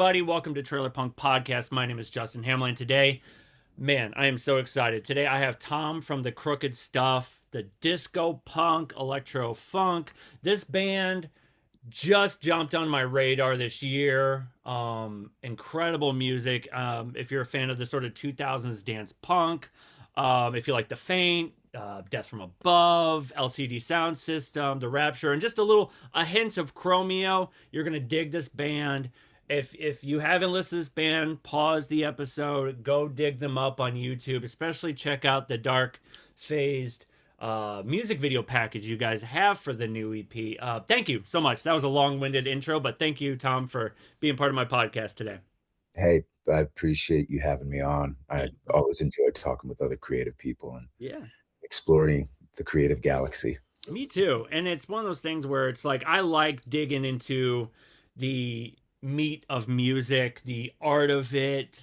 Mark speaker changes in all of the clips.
Speaker 1: everybody. Welcome to Trailer Punk Podcast. My name is Justin Hamlin. Today, man, I am so excited. Today, I have Tom from the Crooked Stuff, the discopunk, electrofunk. This band just jumped on my radar this year. Incredible music. If you're a fan of the sort of 2000s dance punk, if you like The Faint, Death from Above, LCD Sound System, The Rapture, and just a hint of Chromeo, you're gonna dig this band. If you haven't listened to this band, pause the episode, go dig them up on YouTube. Especially check out the Dark Phased music video package you guys have for the new EP. Thank you so much. That was a long-winded intro, but thank you, Tom, for being part of my podcast today.
Speaker 2: Hey, I appreciate you having me on. I always enjoy talking with other creative people and
Speaker 1: Yeah.
Speaker 2: exploring the creative galaxy.
Speaker 1: Me too. And it's one of those things where it's like I like digging into the meat of music, the art of it.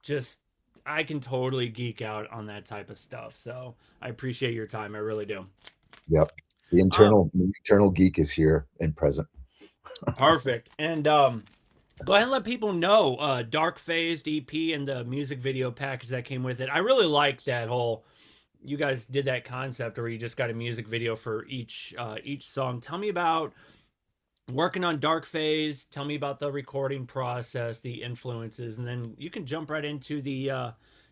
Speaker 1: Just I can totally geek out on that type of stuff. So I appreciate your time. I really do.
Speaker 2: Yep. The
Speaker 1: Um,
Speaker 2: internal geek is here and present.
Speaker 1: Perfect. And go ahead and let people know Dark Phased EP and the music video package that came with it. I really like that whole you guys did that concept where you just got a music video for each song. Tell me about working on Dark Phase. Tell me about the recording process, the influences, and then you can jump right into the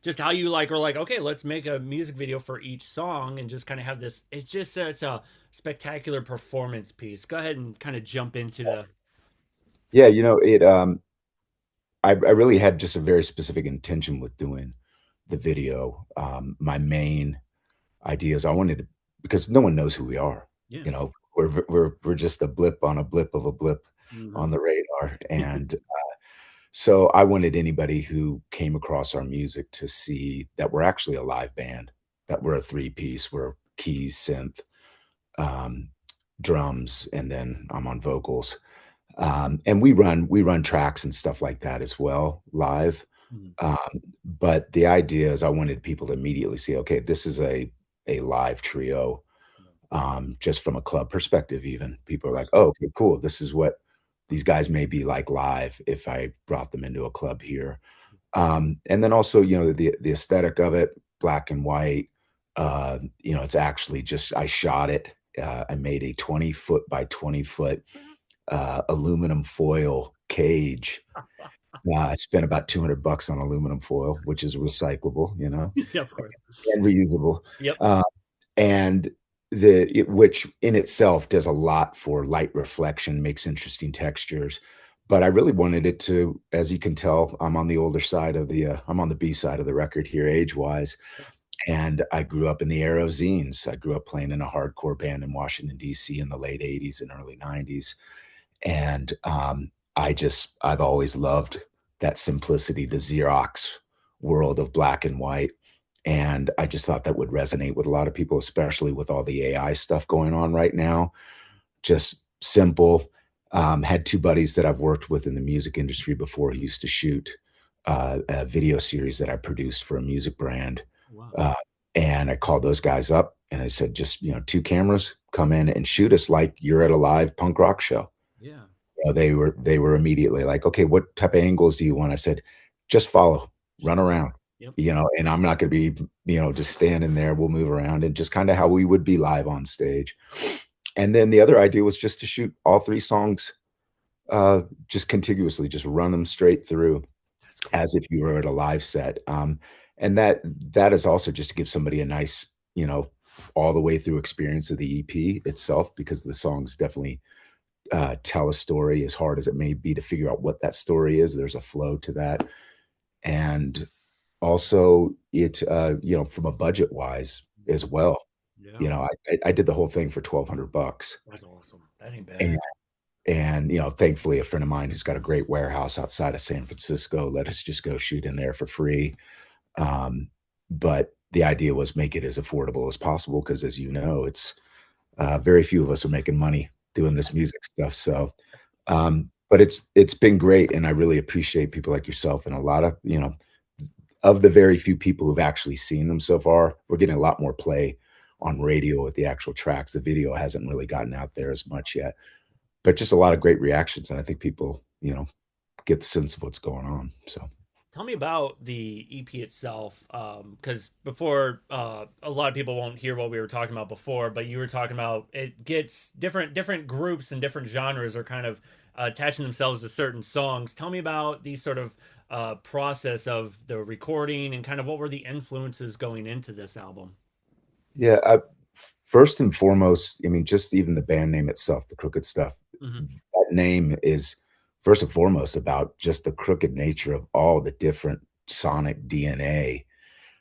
Speaker 1: just how you like or like. Okay, let's make a music video for each song and just kind of have this. It's a spectacular performance piece. Go ahead and kind of jump into the.
Speaker 2: Yeah, I really had just a very specific intention with doing the video. My main idea is I wanted to, because no one knows who we are.
Speaker 1: Yeah.
Speaker 2: You know, we're just a blip on a blip of a blip
Speaker 1: Mhm.
Speaker 2: on the radar. And so I wanted anybody who came across our music to see that we're actually a live band, that we're a three-piece. We're keys, synth, um, drums, and then I'm on vocals. And we run tracks and stuff like that as well live.
Speaker 1: Mhm.
Speaker 2: Um, but the idea is I wanted people to immediately see, okay, this is a live trio. Just from a club perspective, even people are like, oh, okay, cool. This is what these guys may be like live if I brought them into a club here. And then also, the aesthetic of it, black and white. It's actually just I shot it. I made a 20-foot by 20-foot aluminum foil cage. I spent about $200 on aluminum foil, which is recyclable,
Speaker 1: Yeah, of course.
Speaker 2: and reusable.
Speaker 1: Yep.
Speaker 2: Uh, and which in itself does a lot for light reflection, makes interesting textures. But I really wanted it to, as you can tell, I'm on the older side of I'm on the B side of the record here, age-wise. And I grew up in the era of zines. I grew up playing in a hardcore band in Washington, D.C. in the late 80s and early 90s. And I've always loved that simplicity, the Xerox world of black and white. And I just thought that would resonate with a lot of people, especially with all the AI stuff going on right now. Just simple. Had two buddies that I've worked with in the music industry before who used to shoot a video series that I produced for a music brand.
Speaker 1: Wow.
Speaker 2: Uh, and I called those guys up and I said, just, two cameras, come in and shoot us like you're at a live punk rock show.
Speaker 1: Yeah.
Speaker 2: They were immediately like, okay, what type of angles do you want? I said, just follow, run around,
Speaker 1: Yep.
Speaker 2: and I'm not going to be, just standing there. We'll move around and just kind of how we would be live on stage. And then the other idea was just to shoot all three songs just contiguously, just run them straight through
Speaker 1: That's cool.
Speaker 2: as if you were at a live set. And that is also just to give somebody a nice, all the way through experience of the EP itself, because the songs definitely tell a story, as hard as it may be to figure out what that story is. There's a flow to that. And also from a budget wise as well.
Speaker 1: Yeah.
Speaker 2: I did the whole thing for $1,200.
Speaker 1: That's awesome. That ain't
Speaker 2: And
Speaker 1: bad.
Speaker 2: thankfully a friend of mine who's got a great warehouse outside of San Francisco let us just go shoot in there for free. But the idea was make it as affordable as possible because, as you know, it's very few of us are making money doing this music stuff. So, but it's been great, and I really appreciate people like yourself and a lot of of the very few people who've actually seen them so far. We're getting a lot more play on radio with the actual tracks. The video hasn't really gotten out there as much yet, but just a lot of great reactions, and I think people get the sense of what's going on. So
Speaker 1: Tell me about the EP itself, because before a lot of people won't hear what we were talking about before, but you were talking about it gets different groups and different genres are kind of attaching themselves to certain songs. Tell me about the sort of process of the recording and kind of what were the influences going into this album.
Speaker 2: yeah, first and foremost, I mean, just even the band name itself, the Crooked Stuff.
Speaker 1: Hmm.
Speaker 2: That name is first and foremost about just the crooked nature of all the different sonic DNA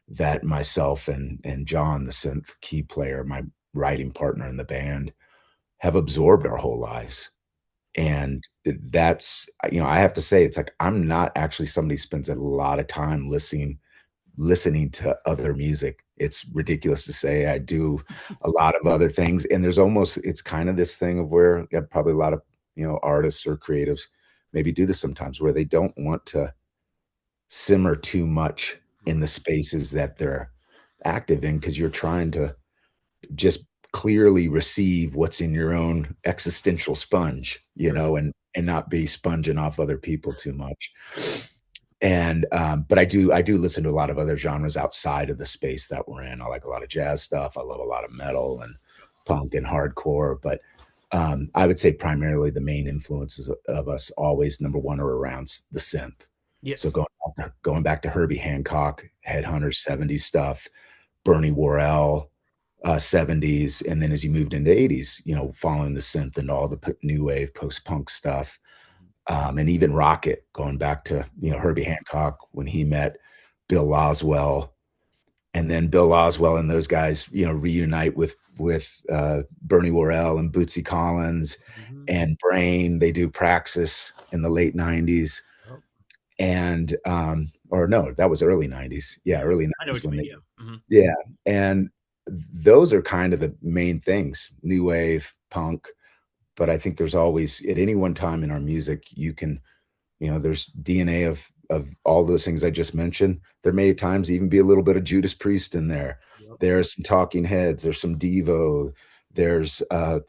Speaker 2: that myself and John, the synth key player, my writing partner in the band, have absorbed our whole lives. And that's, I have to say, it's like I'm not actually somebody who spends a lot of time listening to other music. It's ridiculous to say I do a lot of other things, and it's kind of this thing of where, yeah, probably a lot of, artists or creatives maybe do this sometimes where they don't want to simmer too much in the spaces that they're active in because you're trying to just clearly receive what's in your own existential sponge,
Speaker 1: Sure.
Speaker 2: and not be sponging off other people too much. And, but I do listen to a lot of other genres outside of the space that we're in. I like a lot of jazz stuff. I love a lot of metal and punk and hardcore, but, I would say primarily the main influences of us always, number 1, are around the synth. So
Speaker 1: Yes.
Speaker 2: going back to Herbie Hancock, Headhunters, '70s stuff, Bernie Worrell, '70s, and then as you moved into '80s, following the synth and all the new wave post-punk stuff, and even Rocket, going back to, Herbie Hancock when he met Bill Laswell, and then Bill Laswell and those guys, reunite with Bernie Worrell and Bootsy Collins
Speaker 1: Hmm.
Speaker 2: and Brain. They do Praxis in the late '90s,
Speaker 1: Oh,
Speaker 2: and, or no, that was early '90s. Yeah,
Speaker 1: yeah.
Speaker 2: early
Speaker 1: I know
Speaker 2: '90s
Speaker 1: what you
Speaker 2: when
Speaker 1: mean.
Speaker 2: they
Speaker 1: Yeah. Hmm.
Speaker 2: yeah, and those are kind of the main things, new wave, punk, but I think there's always at any one time in our music, there's DNA of all those things I just mentioned. There may at times even be a little bit of Judas Priest in there.
Speaker 1: Yep.
Speaker 2: There's some Talking Heads, there's some Devo, there's, I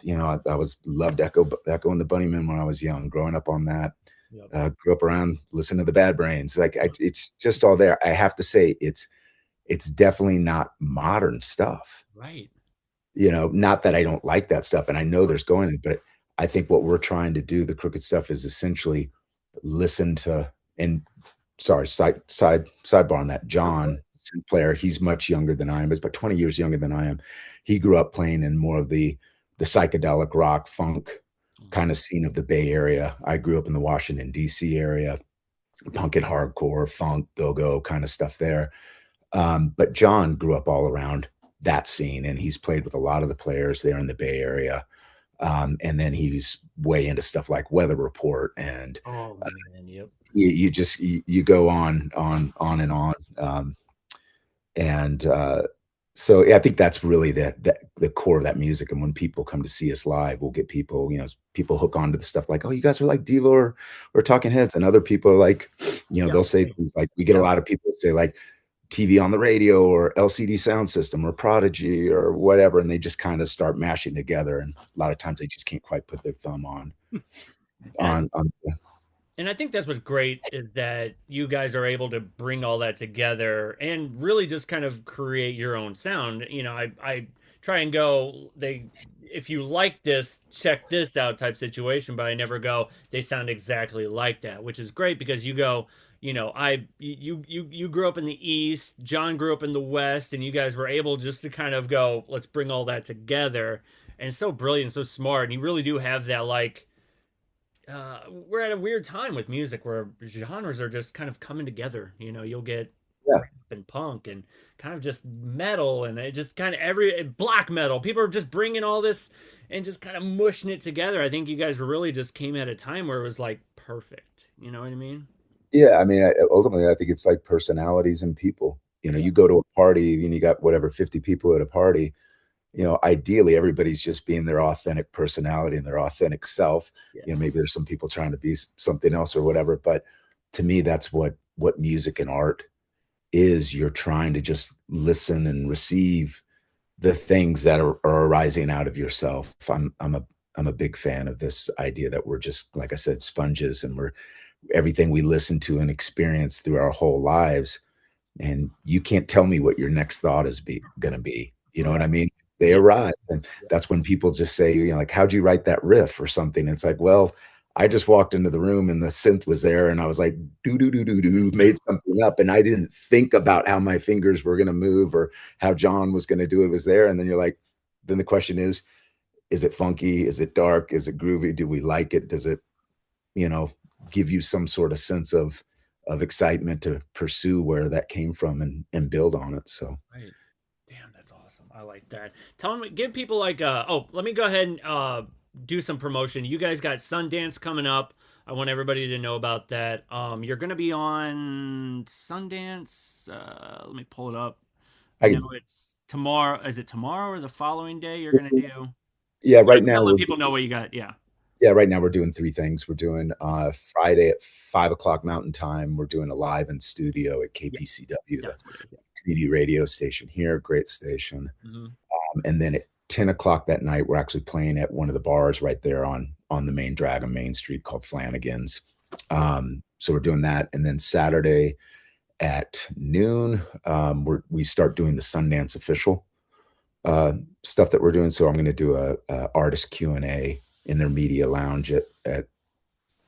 Speaker 2: was loved Echo and the Bunnymen when I was young, growing up on that.
Speaker 1: Yep.
Speaker 2: Grew up around listening to the Bad Brains. Like,
Speaker 1: Yep.
Speaker 2: it's just all there. I have to say it's definitely not modern stuff.
Speaker 1: Right.
Speaker 2: Not that I don't like that stuff, and I know
Speaker 1: Sure.
Speaker 2: there's going, but I think what we're trying to do, the Crooked Stuff, is essentially listen to, and sorry, sidebar on that.
Speaker 1: No, go
Speaker 2: John, synth player, he's much younger than I am. He's about 20 years younger than I am. He grew up playing in more of the psychedelic rock, funk
Speaker 1: ahead.
Speaker 2: kind of scene of the Bay Area. I grew up in the Washington, D.C. area, punk and hardcore, funk, go-go kind of stuff there. But John grew up all around that scene, and he's played with a lot of the players there in the Bay Area. And then he's way into stuff like Weather Report, and
Speaker 1: Oh man, yep.
Speaker 2: you go on and on. And so yeah, I think that's really the core of that music. And when people come to see us live, we'll get people, people hook onto the stuff like, oh, you guys are like Devo or Talking Heads, and other people are like,
Speaker 1: Yeah.
Speaker 2: they'll say things like, we get a
Speaker 1: Yep.
Speaker 2: lot of people say like TV on the radio or LCD sound system or Prodigy or whatever, and they just kind of start mashing together. And a lot of times they just can't quite put their thumb on
Speaker 1: And I
Speaker 2: on
Speaker 1: and I think that's what's great is that you guys are able to bring all that together and really just kind of create your own sound. I try and go they if you like this, check this out type situation, but I never go they sound exactly like that, which is great because you go, you grew up in the East, John grew up in the West, and you guys were able just to kind of go, let's bring all that together. And it's so brilliant, so smart, and you really do have that like we're at a weird time with music where genres are just kind of coming together. You'll get
Speaker 2: yeah.
Speaker 1: rap and punk and kind of just metal and it just kind of every black metal. People are just bringing all this and just kind of mushing it together. I think you guys really just came at a time where it was like perfect. You know what I mean?
Speaker 2: Yeah, I mean, ultimately, I think it's like personalities and people.
Speaker 1: Yeah.
Speaker 2: You go to a party and you got whatever 50 people at a party. Ideally, everybody's just being their authentic personality and their authentic self.
Speaker 1: Yes.
Speaker 2: Maybe there's some people trying to be something else or whatever, but to me, that's what music and art is. You're trying to just listen and receive the things that are arising out of yourself. I'm a big fan of this idea that we're just, like I said, sponges, and everything we listen to and experience through our whole lives, and you can't tell me what your next thought is gonna be. You know what
Speaker 1: Right.
Speaker 2: I mean? They
Speaker 1: Yeah.
Speaker 2: arrive, and that's when people just say, like, "How'd you write that riff?" or something. It's like, well, I just walked into the room and the synth was there, and I was like, "Do do do do do," made something up, and I didn't think about how my fingers were gonna move or how John was gonna do it. It was there, and then you're like, then the question is it funky? Is it dark? Is it groovy? Do we like it? Does it, you know, give you some sort of sense of excitement to pursue where that came from and build on it. So
Speaker 1: Right. Damn, that's awesome. I like that. Tell them, give people like, oh, let me go ahead and do some promotion. You guys got Sundance coming up. I want everybody to know about that. You're going to be on Sundance. Let me pull it up. I know
Speaker 2: I
Speaker 1: it's tomorrow. Is it tomorrow or the following day you're going to do?
Speaker 2: yeah,
Speaker 1: You
Speaker 2: right
Speaker 1: gotta
Speaker 2: now
Speaker 1: let
Speaker 2: we're
Speaker 1: people know what you got. Yeah.
Speaker 2: yeah, right now we're doing 3 things. We're doing, Friday at 5 o'clock Mountain Time, we're doing a live in studio at
Speaker 1: Yeah.
Speaker 2: KPCW, the
Speaker 1: That's what it is.
Speaker 2: community radio station here, great station.
Speaker 1: Hmm.
Speaker 2: And then at 10 o'clock that night, we're actually playing at one of the bars right there on the main drag on Main Street called Flanagan's. So we're doing that, and then Saturday at noon, we start doing the Sundance official stuff that we're doing. So I'm going to do a artist Q&A in their media lounge at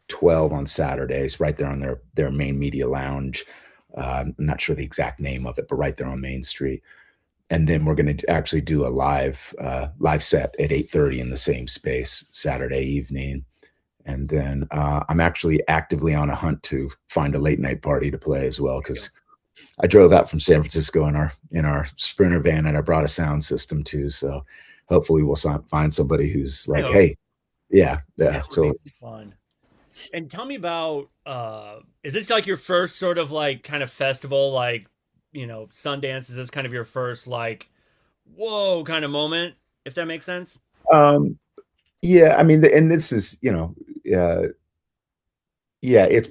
Speaker 2: 12 on Saturdays, right there on their main media lounge. I'm not sure the exact name of it, but right there on Main Street. And then we're going to actually do a live set at 8:30 in the same space Saturday evening. And then I'm actually actively on a hunt to find a late night party to play as well,
Speaker 1: There you
Speaker 2: because
Speaker 1: go.
Speaker 2: I drove out from San Francisco in our Sprinter van, and I brought a sound system too. So hopefully we'll find somebody who's
Speaker 1: I
Speaker 2: like,
Speaker 1: hope
Speaker 2: hey, yeah, yeah.
Speaker 1: that would be
Speaker 2: So
Speaker 1: fun. And tell me about is this like your first sort of like kind of festival like, Sundance? Is this kind of your first like whoa kind of moment, if that makes sense?
Speaker 2: um, yeah, I mean, and this is uh, yeah, it's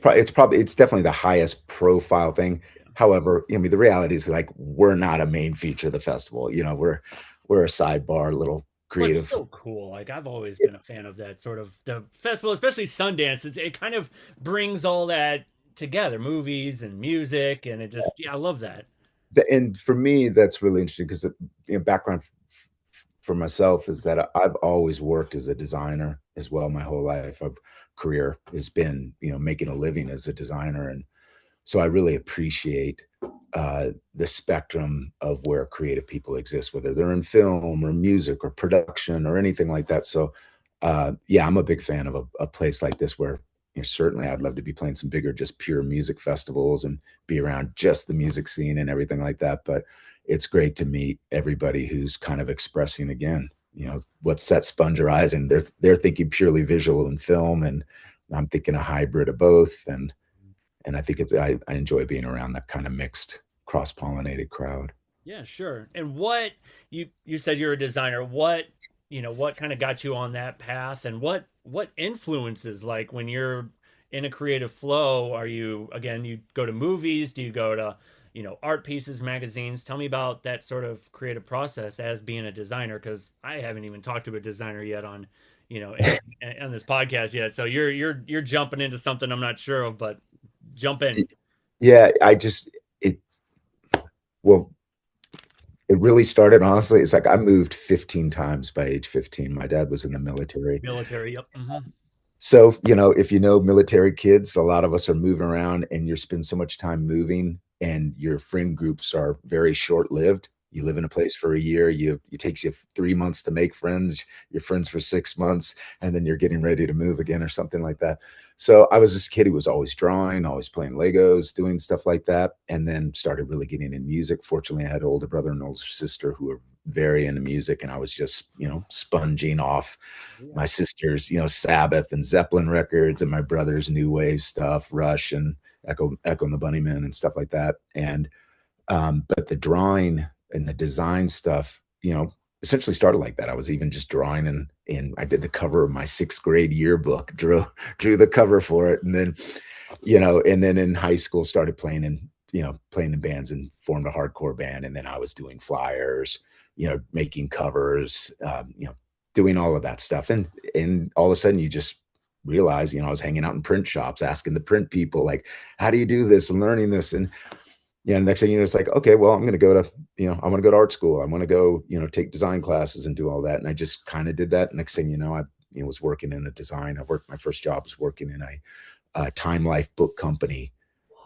Speaker 2: definitely the highest profile thing.
Speaker 1: Yeah.
Speaker 2: However, I mean, the reality is like we're not a main feature of the festival. We're a sidebar, little
Speaker 1: Well, it's
Speaker 2: creative.
Speaker 1: still cool. Like I've always been a fan of that sort of the festival, especially Sundance. It kind of brings all that together, movies and music, and it just yeah, I love that.
Speaker 2: And for me, that's really interesting because background for myself is that I've always worked as a designer as well my whole life. I've career has been, making a living as a designer. And so I really appreciate the spectrum of where creative people exist, whether they're in film or music or production or anything like that. So, yeah, I'm a big fan of a place like this where certainly I'd love to be playing some bigger, just pure music festivals and be around just the music scene and everything like that. But it's great to meet everybody who's kind of expressing again, what sets Sponge eyes, and they're thinking purely visual and film, and I'm thinking a hybrid of both, and I think I enjoy being around that kind of mixed cross-pollinated crowd.
Speaker 1: Yeah, sure. And what you said you're a designer. What kind of got you on that path and what influences like when you're in a creative flow, are you again you go to movies, do you go to, art pieces, magazines? Tell me about that sort of creative process as being a designer cuz I haven't even talked to a designer yet on, on this podcast yet. So you're jumping into something I'm not sure of, but jump in.
Speaker 2: Yeah, it well, it really started honestly. It's like I moved 15 times by age 15. My dad was in the military.
Speaker 1: Military, yep. Hmm.
Speaker 2: So, if you know military kids, a lot of us are moving around and you spend so much time moving and your friend groups are very short-lived. You live in a place for a year, it takes you 3 months to make friends, you're friends for 6 months, and then you're getting ready to move again or something like that. So, I was this kid who was always drawing, always playing Legos, doing stuff like that, and then started really getting in music. Fortunately, I had an older brother and older sister who were very into music, and I was just, sponging off
Speaker 1: Yeah.
Speaker 2: my sister's, Sabbath and Zeppelin records, and my brother's new wave stuff, Rush and Echo and the Bunnymen and stuff like that. And but the drawing and the design stuff, essentially started like that. I was even just drawing and I did the cover of my sixth grade yearbook, drew the cover for it, and then and then in high school started playing in bands and formed a hardcore band, and then I was doing flyers, making covers, doing all of that stuff, and all of a sudden you just realize, I was hanging out in print shops, asking the print people, like, how do you do this and learning this? And yeah, next thing you know, it's like, okay, well, I'm going to go to, I want to go to art school. I want to go, take design classes and do all that. And I just kind of did that. Next thing you know, I was working in a design. My first job was working in a Time Life book company,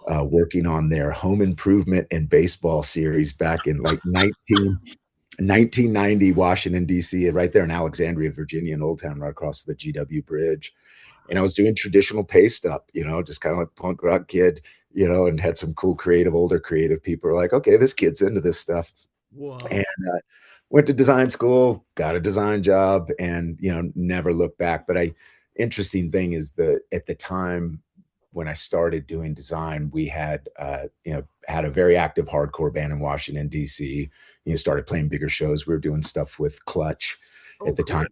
Speaker 2: working on their home improvement and baseball series back in like 1990, Washington, D.C., right there in Alexandria, Virginia, in Old Town, right across the GW Bridge. And I was doing traditional paste up, just kind of like punk rock kid, and had some cool older creative people were like, okay, this kid's into this stuff.
Speaker 1: Whoa.
Speaker 2: And went to design school, got a design job, and never looked back. But interesting thing is that at the time when I started doing design, we had had a very active hardcore band in Washington D.C. Started playing bigger shows. We were doing stuff with Clutch
Speaker 1: Oh,
Speaker 2: at the
Speaker 1: cool.
Speaker 2: time.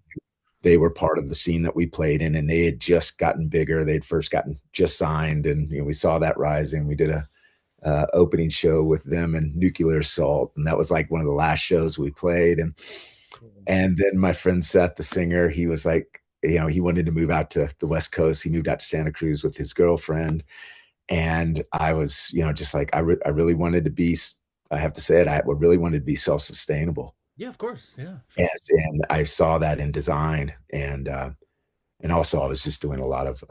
Speaker 2: They were part of the scene that we played in, and they had just gotten bigger. They'd first gotten just signed, and we saw that rising. We did a opening show with them and Nuclear Assault, and that was like one of the last shows we played.
Speaker 1: Cool.
Speaker 2: And then my friend Seth, the singer, he was like, he wanted to move out to the West Coast. He moved out to Santa Cruz with his girlfriend, and I was, just like I really wanted to be. I have to say it. I really wanted to be self-sustainable.
Speaker 1: Yeah, of course. Yeah, for sure.
Speaker 2: Yes, and I saw that in design, and also I was just doing a lot of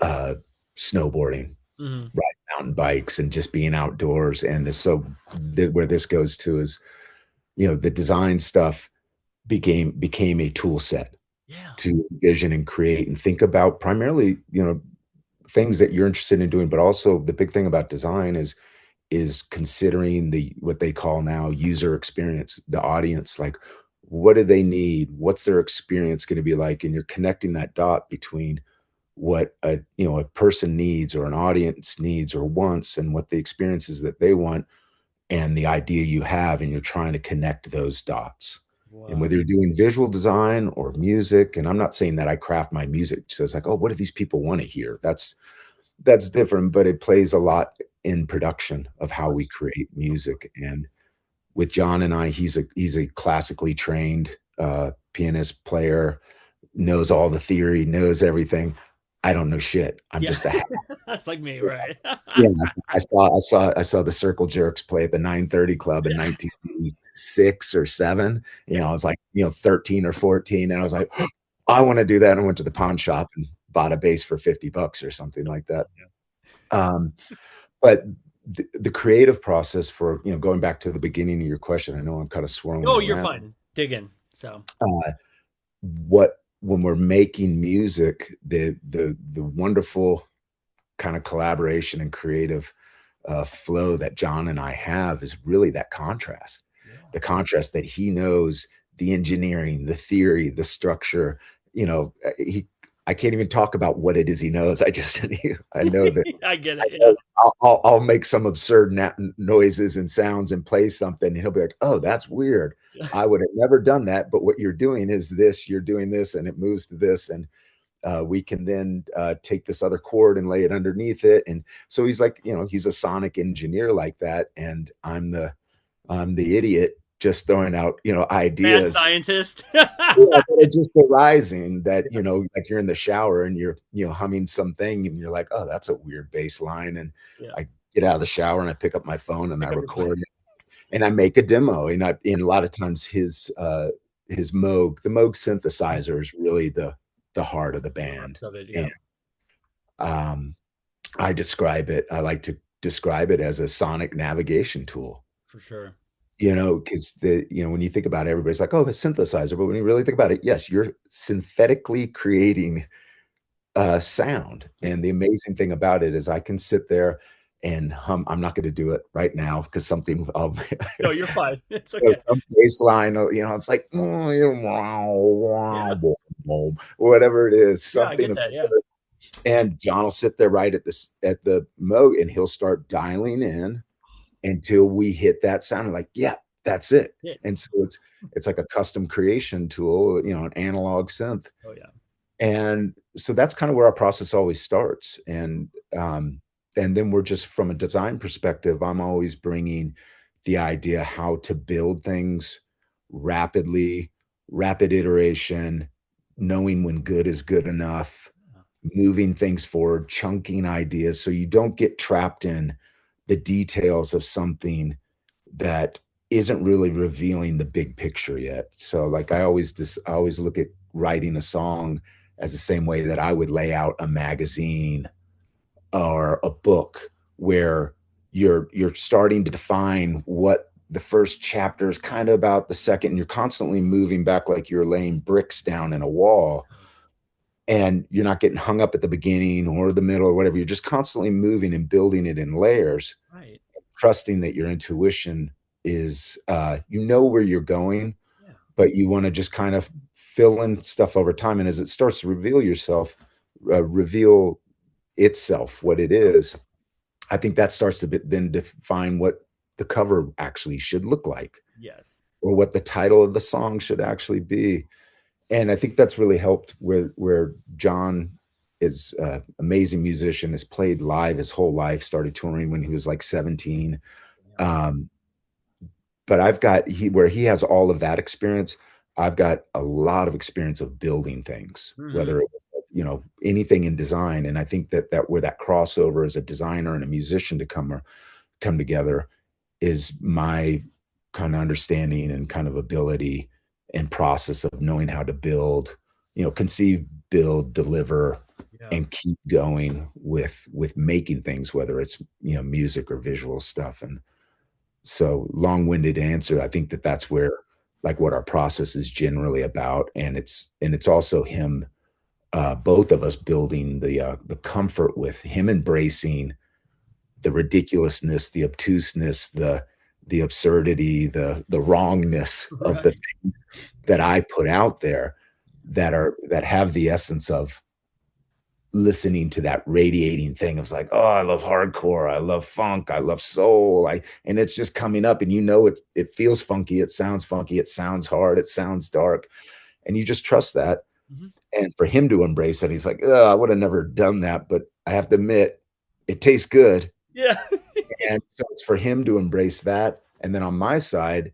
Speaker 2: uh, snowboarding,
Speaker 1: Hmm.
Speaker 2: riding mountain bikes, and just being outdoors. And so where this goes to is, the design stuff became a tool set
Speaker 1: Yeah.
Speaker 2: to envision and create and think about primarily, things that you're interested in doing. But also the big thing about design is considering the what they call now user experience, the audience, like what do they need? What's their experience going to be like? And you're connecting that dot between what a person needs or an audience needs or wants and what the experiences that they want and the idea you have, and you're trying to connect those dots. And
Speaker 1: Wow.
Speaker 2: whether you're doing visual design or music, and I'm not saying that I craft my music so it's like, oh, what do these people want to hear? That's different, but it plays a lot in production of
Speaker 1: Of
Speaker 2: how we
Speaker 1: course.
Speaker 2: create music. And with John and I, he's a classically trained pianist player, knows all the theory, knows everything. I don't know shit. I'm
Speaker 1: Yeah.
Speaker 2: just a
Speaker 1: That's like me, right?
Speaker 2: yeah. I saw the Circle Jerks play at the 930 Club in
Speaker 1: Yeah.
Speaker 2: 1986 or 7.
Speaker 1: Yeah.
Speaker 2: I was like, 13 or 14, and I was like, I want to do that. And I went to the pawn shop and bought a bass for $50 or something
Speaker 1: So
Speaker 2: like that.
Speaker 1: fun. Yeah.
Speaker 2: Um, but the creative process for, going back to the beginning of your question, I know I'm kind of swirling
Speaker 1: Oh,
Speaker 2: it
Speaker 1: you're
Speaker 2: around.
Speaker 1: fine. Dig in. So,
Speaker 2: Uh, when we're making music, the wonderful kind of collaboration and creative flow that John and I have is really that contrast.
Speaker 1: yeah.
Speaker 2: The contrast that he knows the engineering, the theory, the structure. I can't even talk about what it is he knows. I just I know that
Speaker 1: I get
Speaker 2: I
Speaker 1: it. Yeah.
Speaker 2: know I'll make some absurd noises and sounds and play something, and he'll be like, "Oh, that's weird.
Speaker 1: Yeah.
Speaker 2: I would have never done that, but what you're doing is this. You're doing this, and it moves to this, and we can then take this other chord and lay it underneath it." And so he's like, he's a sonic engineer like that, and I'm the idiot just throwing out,
Speaker 1: Mad
Speaker 2: ideas.
Speaker 1: scientist.
Speaker 2: Yeah, that are just arising that, like you're in the shower and you're, humming something and you're like, oh, that's a weird bass line. And
Speaker 1: Yeah.
Speaker 2: I get out of the shower and I pick up my phone and I
Speaker 1: Pick up your phone.
Speaker 2: record it and I make a demo. And a lot of times his Moog, the Moog synthesizer is really the heart of the
Speaker 1: The
Speaker 2: band.
Speaker 1: crux of it.
Speaker 2: And
Speaker 1: Yeah,
Speaker 2: um, I like to describe it as a sonic navigation tool.
Speaker 1: for sure.
Speaker 2: Because when you think about it, everybody's like, oh, a synthesizer. But when you really think about it, yes, you're synthetically creating sound.
Speaker 1: Yeah.
Speaker 2: And the amazing thing about it is I can sit there and hum. I'm not going to do it right now because something
Speaker 1: No, you're fine. It's okay.
Speaker 2: some bass line, it's like
Speaker 1: Yeah.
Speaker 2: whatever it is,
Speaker 1: Yeah, I
Speaker 2: something
Speaker 1: get that. Yeah.
Speaker 2: and John will sit there right at the Moog and he'll start dialing in until we hit that sound. I'm like, yeah, that's it.
Speaker 1: Yeah.
Speaker 2: And so it's like a custom creation tool, an analog synth.
Speaker 1: Oh, yeah.
Speaker 2: And so that's kind of where our process always starts. And then we're just from a design perspective, I'm always bringing the idea how to build things rapidly, rapid iteration, knowing when good is good enough,
Speaker 1: Yeah.
Speaker 2: moving things forward, chunking ideas so you don't get trapped in the details of something that isn't really revealing the big picture yet. So like I always look at writing a song as the same way that I would lay out a magazine or a book where you're starting to define what the first chapter is kind of about, the second, and you're constantly moving back like you're laying bricks down in a wall, and you're not getting hung up at the beginning or the middle or whatever. You're just constantly moving and building it in layers,
Speaker 1: Right.
Speaker 2: trusting that your intuition is you know where you're going,
Speaker 1: Yeah.
Speaker 2: but you want to just kind of fill in stuff over time. And as it starts to reveal itself, what it is, I think that starts to then define what the cover actually should look like,
Speaker 1: Yes.
Speaker 2: or what the title of the song should actually be. And I think that's really helped where John is an amazing musician, has played live his whole life, started touring when he was like 17.
Speaker 1: Yeah.
Speaker 2: Um, but I've got where he has all of that experience. I've got a lot of experience of building things, whether
Speaker 1: Hmm.
Speaker 2: it, anything in design. And I think that where that crossover as a designer and a musician to come together is my kind of understanding and kind of ability and process of knowing how to build, conceive, build, deliver,
Speaker 1: Yeah.
Speaker 2: and keep going with making things, whether it's music or visual stuff. And so, long-winded answer, I think that's where, like, what our process is generally about, and it's also him, both of us building the comfort with him embracing the ridiculousness, the obtuseness, the absurdity, the wrongness of the
Speaker 1: Right.
Speaker 2: things that I put out there that have the essence of listening to that radiating thing. Of like, oh, I love hardcore, I love funk, I love soul. And it's just coming up, and it feels funky, it sounds hard, it sounds dark, and you just trust that.
Speaker 1: Hmm.
Speaker 2: And for him to embrace that, he's like, oh, I would have never done that, but I have to admit, it tastes good.
Speaker 1: Yeah.
Speaker 2: And so it's for him to embrace that. And then on my side,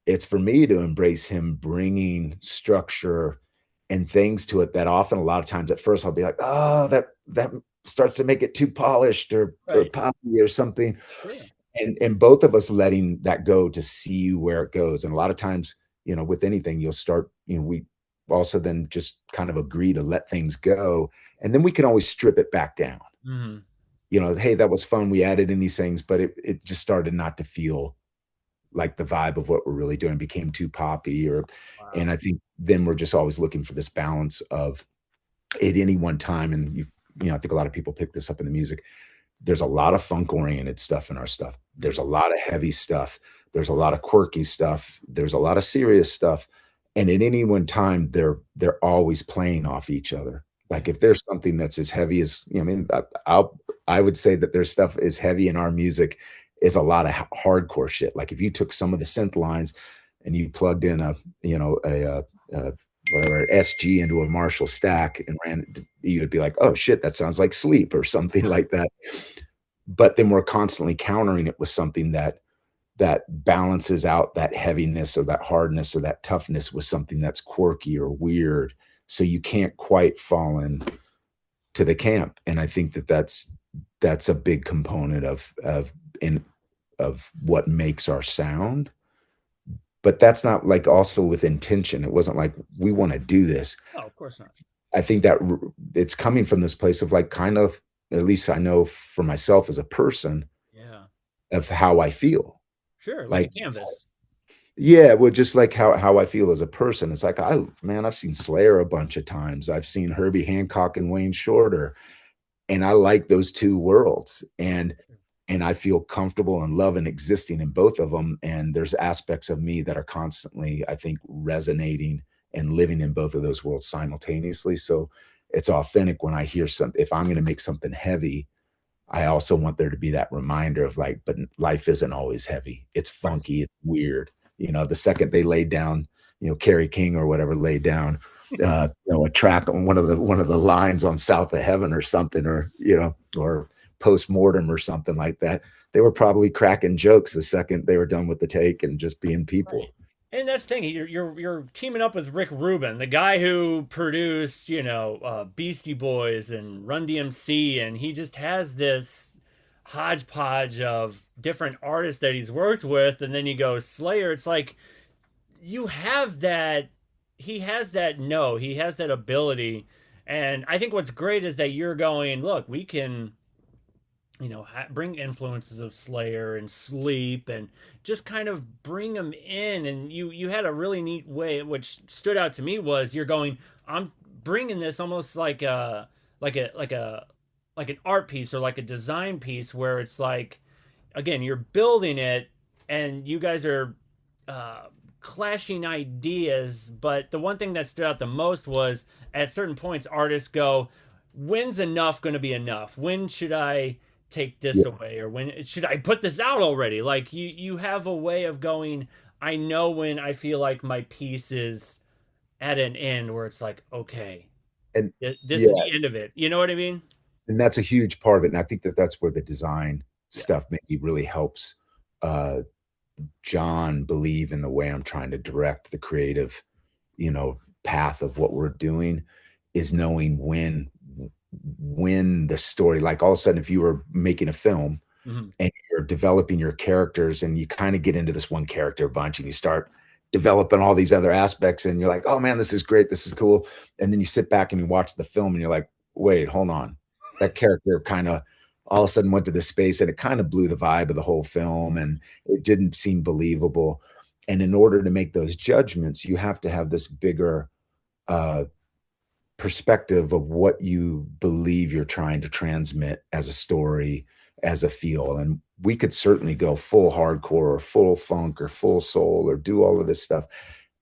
Speaker 2: it's for me to embrace him bringing structure and things to it that often, a lot of times at first I'll be like, oh, that starts to make it too polished or
Speaker 1: Right.
Speaker 2: poppy or something.
Speaker 1: Sure.
Speaker 2: And both of us letting that go to see where it goes. And a lot of times, with anything, you'll start, we also then just kind of agree to let things go. And then we can always strip it back down.
Speaker 1: Hmm.
Speaker 2: Hey, that was fun. We added in these things, but it just started not to feel like the vibe of what we're really doing, became too poppy. And
Speaker 1: Wow.
Speaker 2: I think then we're just always looking for this balance of, at any one time, and I think a lot of people pick this up in the music. There's a lot of funk oriented stuff in our stuff. There's a
Speaker 1: Hmm.
Speaker 2: lot of heavy stuff. There's a lot of quirky stuff. There's a lot of serious stuff. And at any one time, they're always playing off each other.
Speaker 1: Yeah.
Speaker 2: Like if there's something that's as heavy as, I mean, I would say that there's stuff as heavy in our music is a lot of hardcore shit. Like if you took some of the synth lines and you plugged in a whatever SG into a Marshall stack and you would be like, oh shit, that sounds like Sleep or something like that. But then we're constantly countering it with something that balances out that heaviness or that hardness or that toughness with something that's quirky or weird. So you can't quite fall in to the camp. And I think that's a big component of what makes our sound. But that's not like also with intention. It wasn't like we want to do this.
Speaker 1: No, of course not.
Speaker 2: I think that it's coming from this place of like kind of, at least I know for myself as a person,
Speaker 1: Yeah.
Speaker 2: of how I feel.
Speaker 1: Sure. Like a
Speaker 2: Like,
Speaker 1: canvas.
Speaker 2: yeah, well, just like how I feel as a person. It's like I've seen Slayer a bunch of times. I've seen Herbie Hancock and Wayne Shorter, and I like those two worlds. And I feel comfortable and love and existing in both of them. And there's aspects of me that are constantly, I think, resonating and living in both of those worlds simultaneously. So it's authentic when I hear something. If I'm going to make something heavy, I also want there to be that reminder of like, but life isn't always heavy. It's
Speaker 1: Right.
Speaker 2: funky. It's weird. The second they laid down, Kerry King or whatever laid down, a track on one of the lines on South of Heaven or something, or post mortem or something like that. They were probably cracking jokes the second they were done with the take and just being people.
Speaker 1: Right. And that's the thing. You're teaming up with Rick Rubin, the guy who produced, Beastie Boys and Run DMC, and he just has this hodgepodge of different artists that he's worked with. And then you go Slayer. It's like you have that. He has that. No, he has that ability. And I think what's great is that you're going. Look, we can bring influences of Slayer and Sleep and just kind of bring them in. And you had a really neat way, which stood out to me, was you're going, I'm bringing this almost like an art piece or like a design piece where it's like, again, you're building it and you guys are uh, clashing ideas. But the one thing that stood out the most was at certain points, artists go, when's enough going to be enough? When should I take this
Speaker 2: Yeah.
Speaker 1: away? Or when should I put this out already? Like you have a way of going, I know when I feel like my piece is at an end where it's like, okay,
Speaker 2: And
Speaker 1: this is
Speaker 2: yeah,
Speaker 1: the end of it. You know what I mean?
Speaker 2: and that's a huge part of it. And I think that that's where the design
Speaker 1: Yeah.
Speaker 2: stuff maybe really helps uh, John believe in the way I'm trying to direct the creative, path of what we're doing is knowing when the story, like all of a sudden, if you were making a film
Speaker 1: Hmm.
Speaker 2: and you're developing your characters and you kind of get into this one character bunch and you start developing all these other aspects and you're like, oh man, this is great, this is cool. And then you sit back and you watch the film and you're like, wait, hold on. That character kind of all of a sudden went to this space and it kind of blew the vibe of the whole film and it didn't seem believable. And in order to make those judgments, you have to have this bigger uh, perspective of what you believe you're trying to transmit as a story, as a feel. And we could certainly go full hardcore or full funk or full soul or do all of this stuff.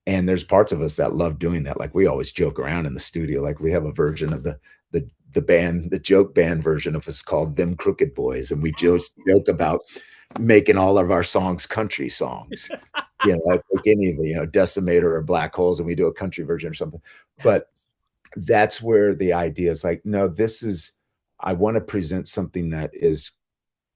Speaker 2: And there's parts of us that love doing that. Like we always joke around in the studio. Like we have a version of the band, the joke band version of us called Them Crooked Boys. And we just joke about making all of our songs country songs. Like any of the, Decimator or Black Holes, and we do a country version or something.
Speaker 1: That's
Speaker 2: But that's where the idea is like, no, this is, I want to present something that is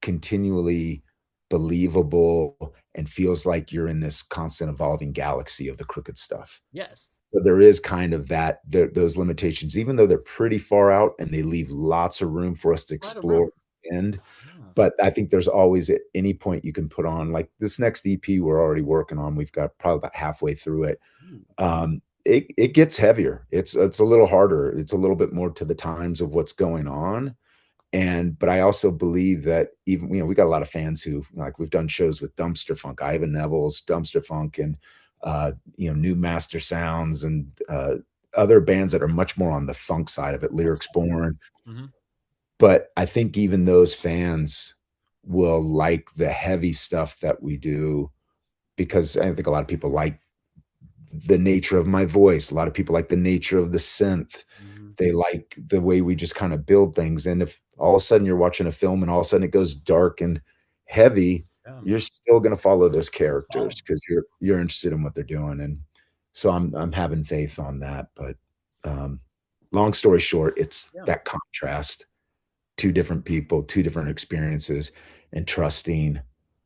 Speaker 2: continually believable and feels like you're in this constant evolving galaxy of the crooked stuff.
Speaker 1: yes.
Speaker 2: So there is kind of those limitations, even though they're pretty far out and they leave lots of room for us to
Speaker 1: Quite a room.
Speaker 2: explore and
Speaker 1: Yeah.
Speaker 2: but I think there's always at any point you can put on like this next EP we're already working on. We've got probably about halfway through it.
Speaker 1: Ooh.
Speaker 2: It gets heavier. It's a little harder. It's a little bit more to the times of what's going on. But I also believe that even we got a lot of fans who like we've done shows with Dumpster Funk, Ivan Neville's Dumpster Funk, and New Master Sounds and other bands that are much more on the funk side of it, Lyrics Born.
Speaker 1: Mm-hmm.
Speaker 2: But I think even those fans will like the heavy stuff that we do because I think a lot of people like the nature of my voice. A lot of people like the nature of the synth.
Speaker 1: Mm-hmm.
Speaker 2: They like the way we just kind of build things. And if all of a sudden you're watching a film and all of a sudden it goes dark and heavy,
Speaker 1: Yeah.
Speaker 2: you're still going to follow those
Speaker 1: Follow.
Speaker 2: characters because you're interested in what they're doing. And so I'm having faith on that. But um, long story short, it's
Speaker 1: Yeah.
Speaker 2: that contrast, two different people, two different experiences, and trusting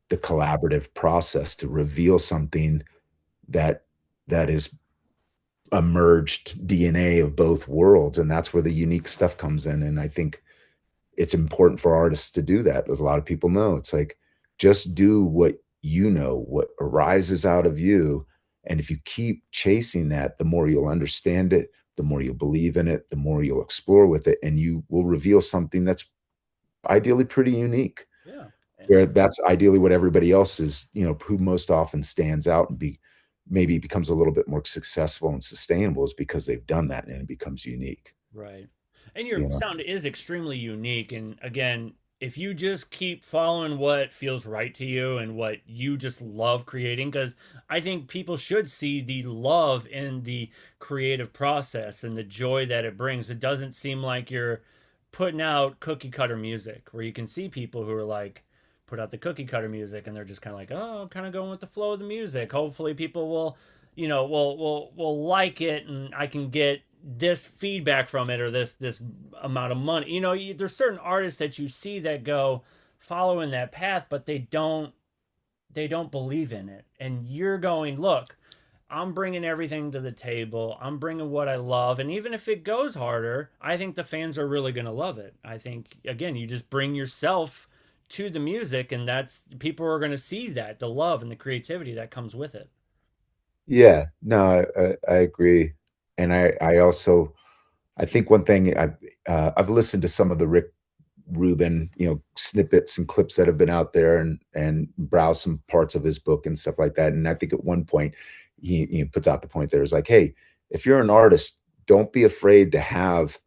Speaker 2: the collaborative process to reveal something that that is a merged DNA of both worlds, and that's where the unique stuff comes in. And I think it's important for artists to do that, as a lot of people know. It's like just do what what arises out of you, and if you keep chasing that, the more you'll understand it, the more you'll believe in it, the more you'll explore with it, and you will reveal something that's ideally pretty unique.
Speaker 1: Yeah. And
Speaker 2: Where that's ideally what everybody else is, who most often stands out and maybe becomes a little bit more successful and sustainable is because they've done that and it becomes unique,
Speaker 1: right. And your
Speaker 2: you know?
Speaker 1: sound is extremely unique. And again, if you just keep following what feels right to you and what you just love creating, because I think people should see the love in the creative process and the joy that it brings. It doesn't seem like you're putting out cookie cutter music where you can see people who are like, put out the cookie cutter music and they're just kind of like, oh, I'm kind of going with the flow of the music. Hopefully people will, will like it and I can get this feedback from it or this amount of money. There's certain artists that you see that go following that path, but they don't they don't believe in it. And you're going, look, I'm bringing everything to the table. I'm bringing what I love. And even if it goes harder, I think the fans are really going to love it. I think, again, you just bring yourself to the music, and that's people are going to see that the love and the creativity that comes with it.
Speaker 2: Yeah, no, I agree. And I also, I think one thing I've listened to some of the Rick Rubin, snippets and clips that have been out there and browse some parts of his book and stuff like that. And I think at one point he puts out the point there is like, hey, if you're an artist, don't be afraid to have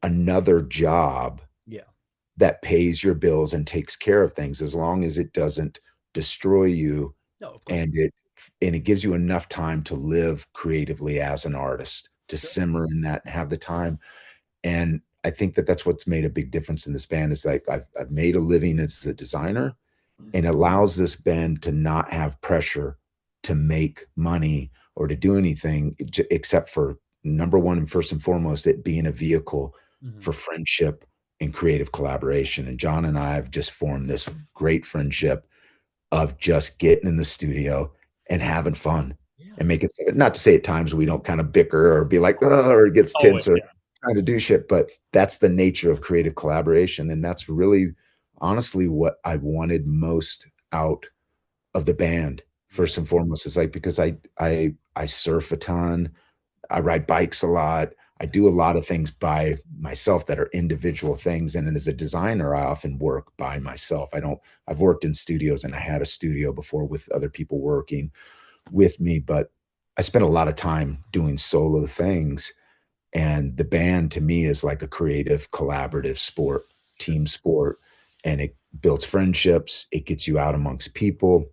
Speaker 2: another job
Speaker 1: Yeah.
Speaker 2: that pays your bills and takes care of things as long as it doesn't destroy you
Speaker 1: No, of course.
Speaker 2: and it gives you enough time to live creatively as an artist, to
Speaker 1: Sure.
Speaker 2: simmer in that and have the time. And I think that that's what's made a big difference in this band is like I've made a living as a designer and allows this band to not have pressure to make money or to do anything except for number one and first and foremost it being a vehicle
Speaker 1: Mm-hmm.
Speaker 2: for friendship and creative collaboration. And John and I have just formed this great friendship of just getting in the studio and having fun
Speaker 1: Yeah.
Speaker 2: and make it, not to say at times we don't kind of bicker or be like, oh, or it gets
Speaker 1: Always.
Speaker 2: tense or
Speaker 1: Yeah.
Speaker 2: trying to do shit, but that's the nature of creative collaboration. And that's really honestly what I wanted most out of the band.
Speaker 1: Yeah.
Speaker 2: First and foremost is like, because I surf a ton, I ride bikes a lot. I do a lot of things by myself that are individual things. And then as a designer, I often work by myself. I've worked in studios and I had a studio before with other people working with me, but I spent a lot of time doing solo things. And the band to me is like a creative, collaborative sport,
Speaker 1: Sure.
Speaker 2: team sport. And it builds friendships, it gets you out amongst people.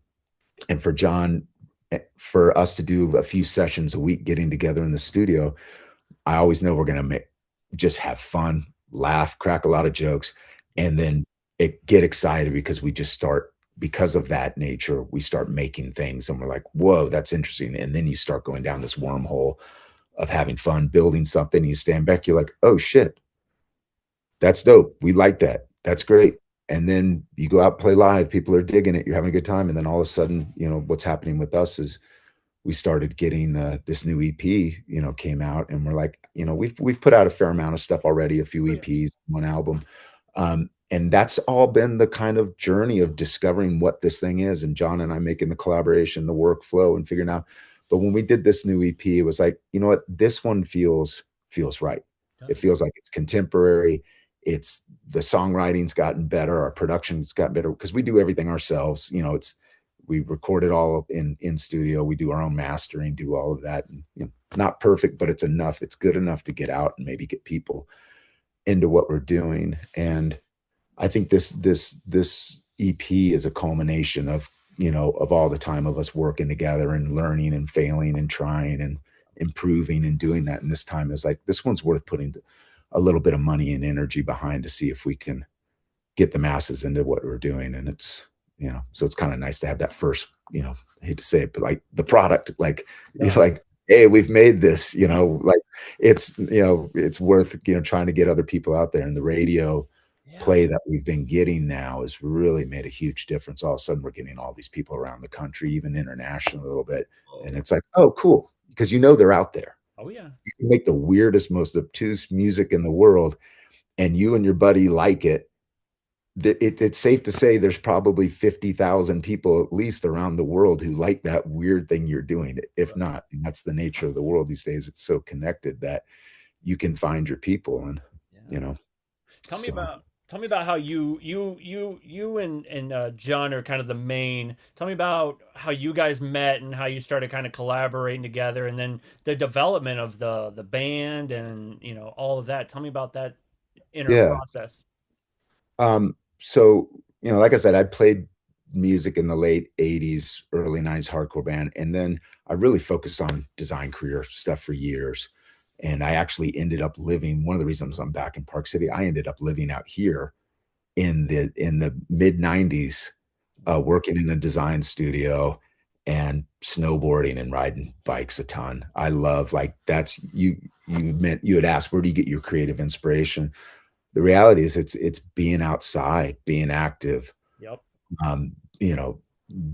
Speaker 2: And for John, for us to do a few sessions a week getting together in the studio, I always know we're going to just have fun, laugh, crack a lot of jokes,
Speaker 1: Yeah.
Speaker 2: and then get excited because we just start, because of that nature, we start making things and we're like, whoa, that's interesting. And then you start going down this wormhole of having fun, building something. You stand back, you're like, oh shit, that's dope. We like that. That's great. And then you go out, play live, people are digging it, you're having a good time. And then all of a sudden, what's happening with us is we started getting this new EP, came out, and we're like, we've put out a fair amount of stuff already, a few
Speaker 1: Oh, yeah.
Speaker 2: EPs, one album, and that's all been the kind of journey of discovering what this thing is, and John and I making the collaboration, the workflow, and figuring out. But when we did this new EP, it was like, you know what, this one feels right. It
Speaker 1: Does.
Speaker 2: feels like it's contemporary. It's the songwriting's gotten better, our production's got better because we do everything ourselves. We record it all in studio. We do our own mastering, do all of that. And, not perfect, but it's enough. It's good enough to get out and maybe get people into what we're doing. And I think this EP is a culmination of of all the time of us working together and learning and failing and trying and improving and doing that. And this time is like this one's worth putting a little bit of money and energy behind to see if we can get the masses into what we're doing. And it's, so it's kind of nice to have that first, I hate to say it, but like the product, like,
Speaker 1: Yeah.
Speaker 2: like, hey, we've made this,
Speaker 1: Yeah.
Speaker 2: like it's worth, trying to get other people out there. And the radio
Speaker 1: Yeah.
Speaker 2: play that we've been getting now has really made a huge difference. All of a sudden we're getting all these people around the country, even international a little bit. And
Speaker 1: Oh.
Speaker 2: it's like, oh, cool. Because they're out there.
Speaker 1: Oh, yeah.
Speaker 2: You can make the weirdest, most obtuse music in the world, and you and your buddy like it. It's safe to say there's probably 50,000 people at least around the world who like that weird thing you're doing, if
Speaker 1: Right.
Speaker 2: not. And that's the nature of the world these days. It's so connected that you can find your people. And,
Speaker 1: Yeah.
Speaker 2: you know,
Speaker 1: Tell me
Speaker 2: so
Speaker 1: about how you and John are kind of the main. Tell me about how you guys met and how you started kind of collaborating together, and then the development of the band and all of that. Tell me about that inner
Speaker 2: yeah.
Speaker 1: process.
Speaker 2: So, like I said, I played music in the late 80s, early 90s hardcore band. And then I really focused on design career stuff for years. And I actually ended up living, one of the reasons I'm back in Park City, I ended up living out here in the mid 90s, working in a design studio and snowboarding and riding bikes a ton. I love like that's you had asked where do you get your creative inspiration? The reality is it's being outside, being active,
Speaker 1: Yep.
Speaker 2: um, you know,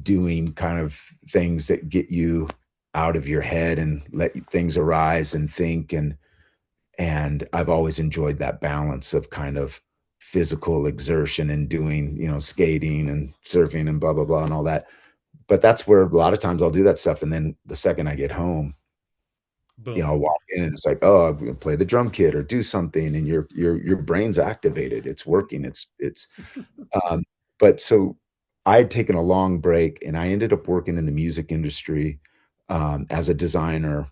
Speaker 2: doing kind of things that get you out of your head and let things arise and think. And I've always enjoyed that balance of kind of physical exertion and doing, skating and surfing and blah, blah, blah, and all that. But that's where a lot of times I'll do that stuff. And then the second I get home,
Speaker 1: Boom.
Speaker 2: I'll walk in and it's like, oh, I'm gonna play the drum kit or do something, and your brain's activated. It's working. It's um, but so I had taken a long break and I ended up working in the music industry as a designer,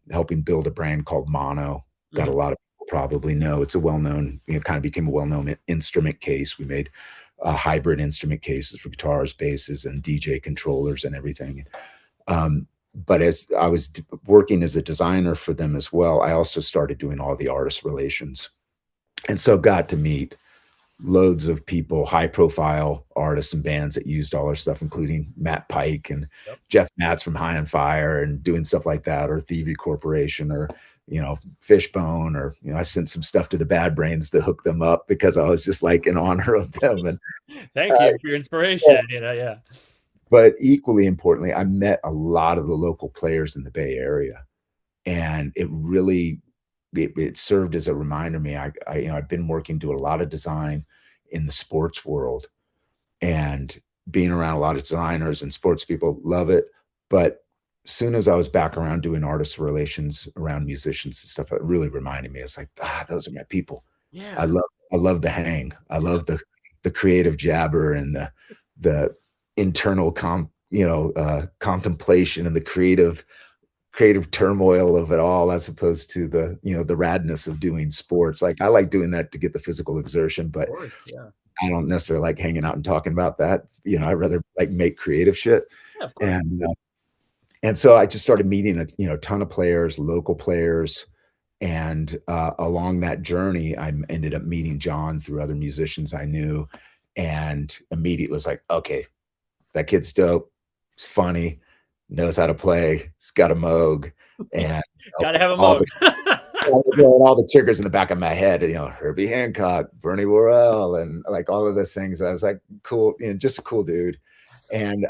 Speaker 2: helping build a brand called Mono that a
Speaker 1: Mhm.
Speaker 2: lot of people probably know. It's a well-known, kind of became a well-known instrument case. We made hybrid instrument cases for guitars, basses, and DJ controllers and everything. But as I was working as a designer for them as well, I also started doing all the artist relations. And so got to meet loads of people, high profile artists and bands that used all our stuff, including Matt Pike and
Speaker 1: Yep.
Speaker 2: Jeff Matz from High on Fire and doing stuff like that, or Thievery Corporation, or, Fishbone, or, I sent some stuff to the Bad Brains to hook them up because I was just like in honor of them. And
Speaker 1: Thank
Speaker 2: uh,
Speaker 1: you for your
Speaker 2: yeah.
Speaker 1: inspiration. Yeah.
Speaker 2: But equally importantly, I met a lot of the local players in the Bay Area, and it really it served as a reminder to me. I've been working, doing a lot of design in the sports world, and being around a lot of designers and sports people love it. But soon as I was back around doing artist relations around musicians and stuff, it really reminded me. It's like, those are my people. I
Speaker 1: Yeah.
Speaker 2: love I love the hang. I
Speaker 1: Yeah.
Speaker 2: love the creative jabber and the internal contemplation and the creative turmoil of it all, as opposed to the radness of doing sports. Like, I like doing that to get the physical exertion,
Speaker 1: Of
Speaker 2: but
Speaker 1: course. Yeah.
Speaker 2: I don't necessarily like hanging out and talking about that. I'd rather like make creative shit.
Speaker 1: Yeah. Of course.
Speaker 2: And so I just started meeting a ton of players, local players, and along that journey, I ended up meeting John through other musicians I knew, and immediately was like, okay, that kid's dope. He's funny, knows how to play. He's got a Moog, and
Speaker 1: Gotta have a
Speaker 2: all
Speaker 1: mug.
Speaker 2: the all the triggers in the back of my head. Herbie Hancock, Bernie Worrell, and like all of those things. I was like, cool, just a cool dude.
Speaker 1: That's so
Speaker 2: And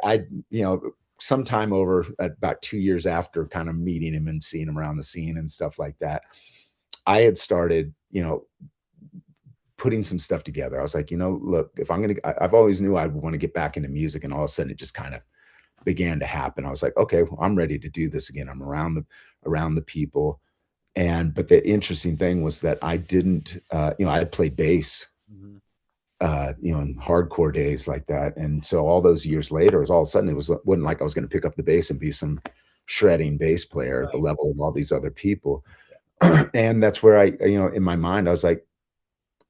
Speaker 2: sometime over about 2 years after kind of meeting him and seeing him around the scene and stuff like that, I had started, putting some stuff together. I was like, look, if I've always knew I want to get back into music, and all of a sudden it just kind of began to happen. I was like, okay, well, I'm ready to do this again. I'm around the people. But the interesting thing was that I didn't, I had played bass,
Speaker 1: Mhm.
Speaker 2: in hardcore days like that. And so all those years later, it was all of a sudden, wasn't like I was going to pick up the bass and be some shredding bass player at the
Speaker 1: Right.
Speaker 2: level of all these other people.
Speaker 1: Yeah.
Speaker 2: And that's where in my mind, I was like,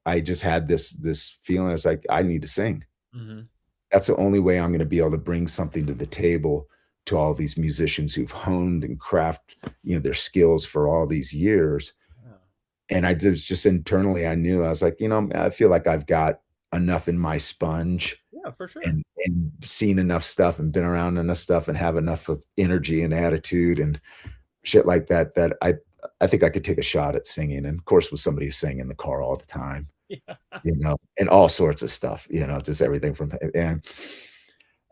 Speaker 2: I just had this feeling. I was like, I need to sing.
Speaker 1: Hmm.
Speaker 2: That's the only way I'm going to be able to bring something to the table to all these musicians who've honed and craft, their skills for all these years.
Speaker 1: Yeah.
Speaker 2: And I just internally, I knew, I was like, I feel like I've got enough in my sponge,
Speaker 1: Yeah, for sure.
Speaker 2: and seen enough stuff and been around enough stuff and have enough of energy and attitude and shit like that, that I think I could take a shot at singing. And of course, with somebody who sang in the car all the time,
Speaker 1: Yeah.
Speaker 2: and all sorts of stuff, just everything from,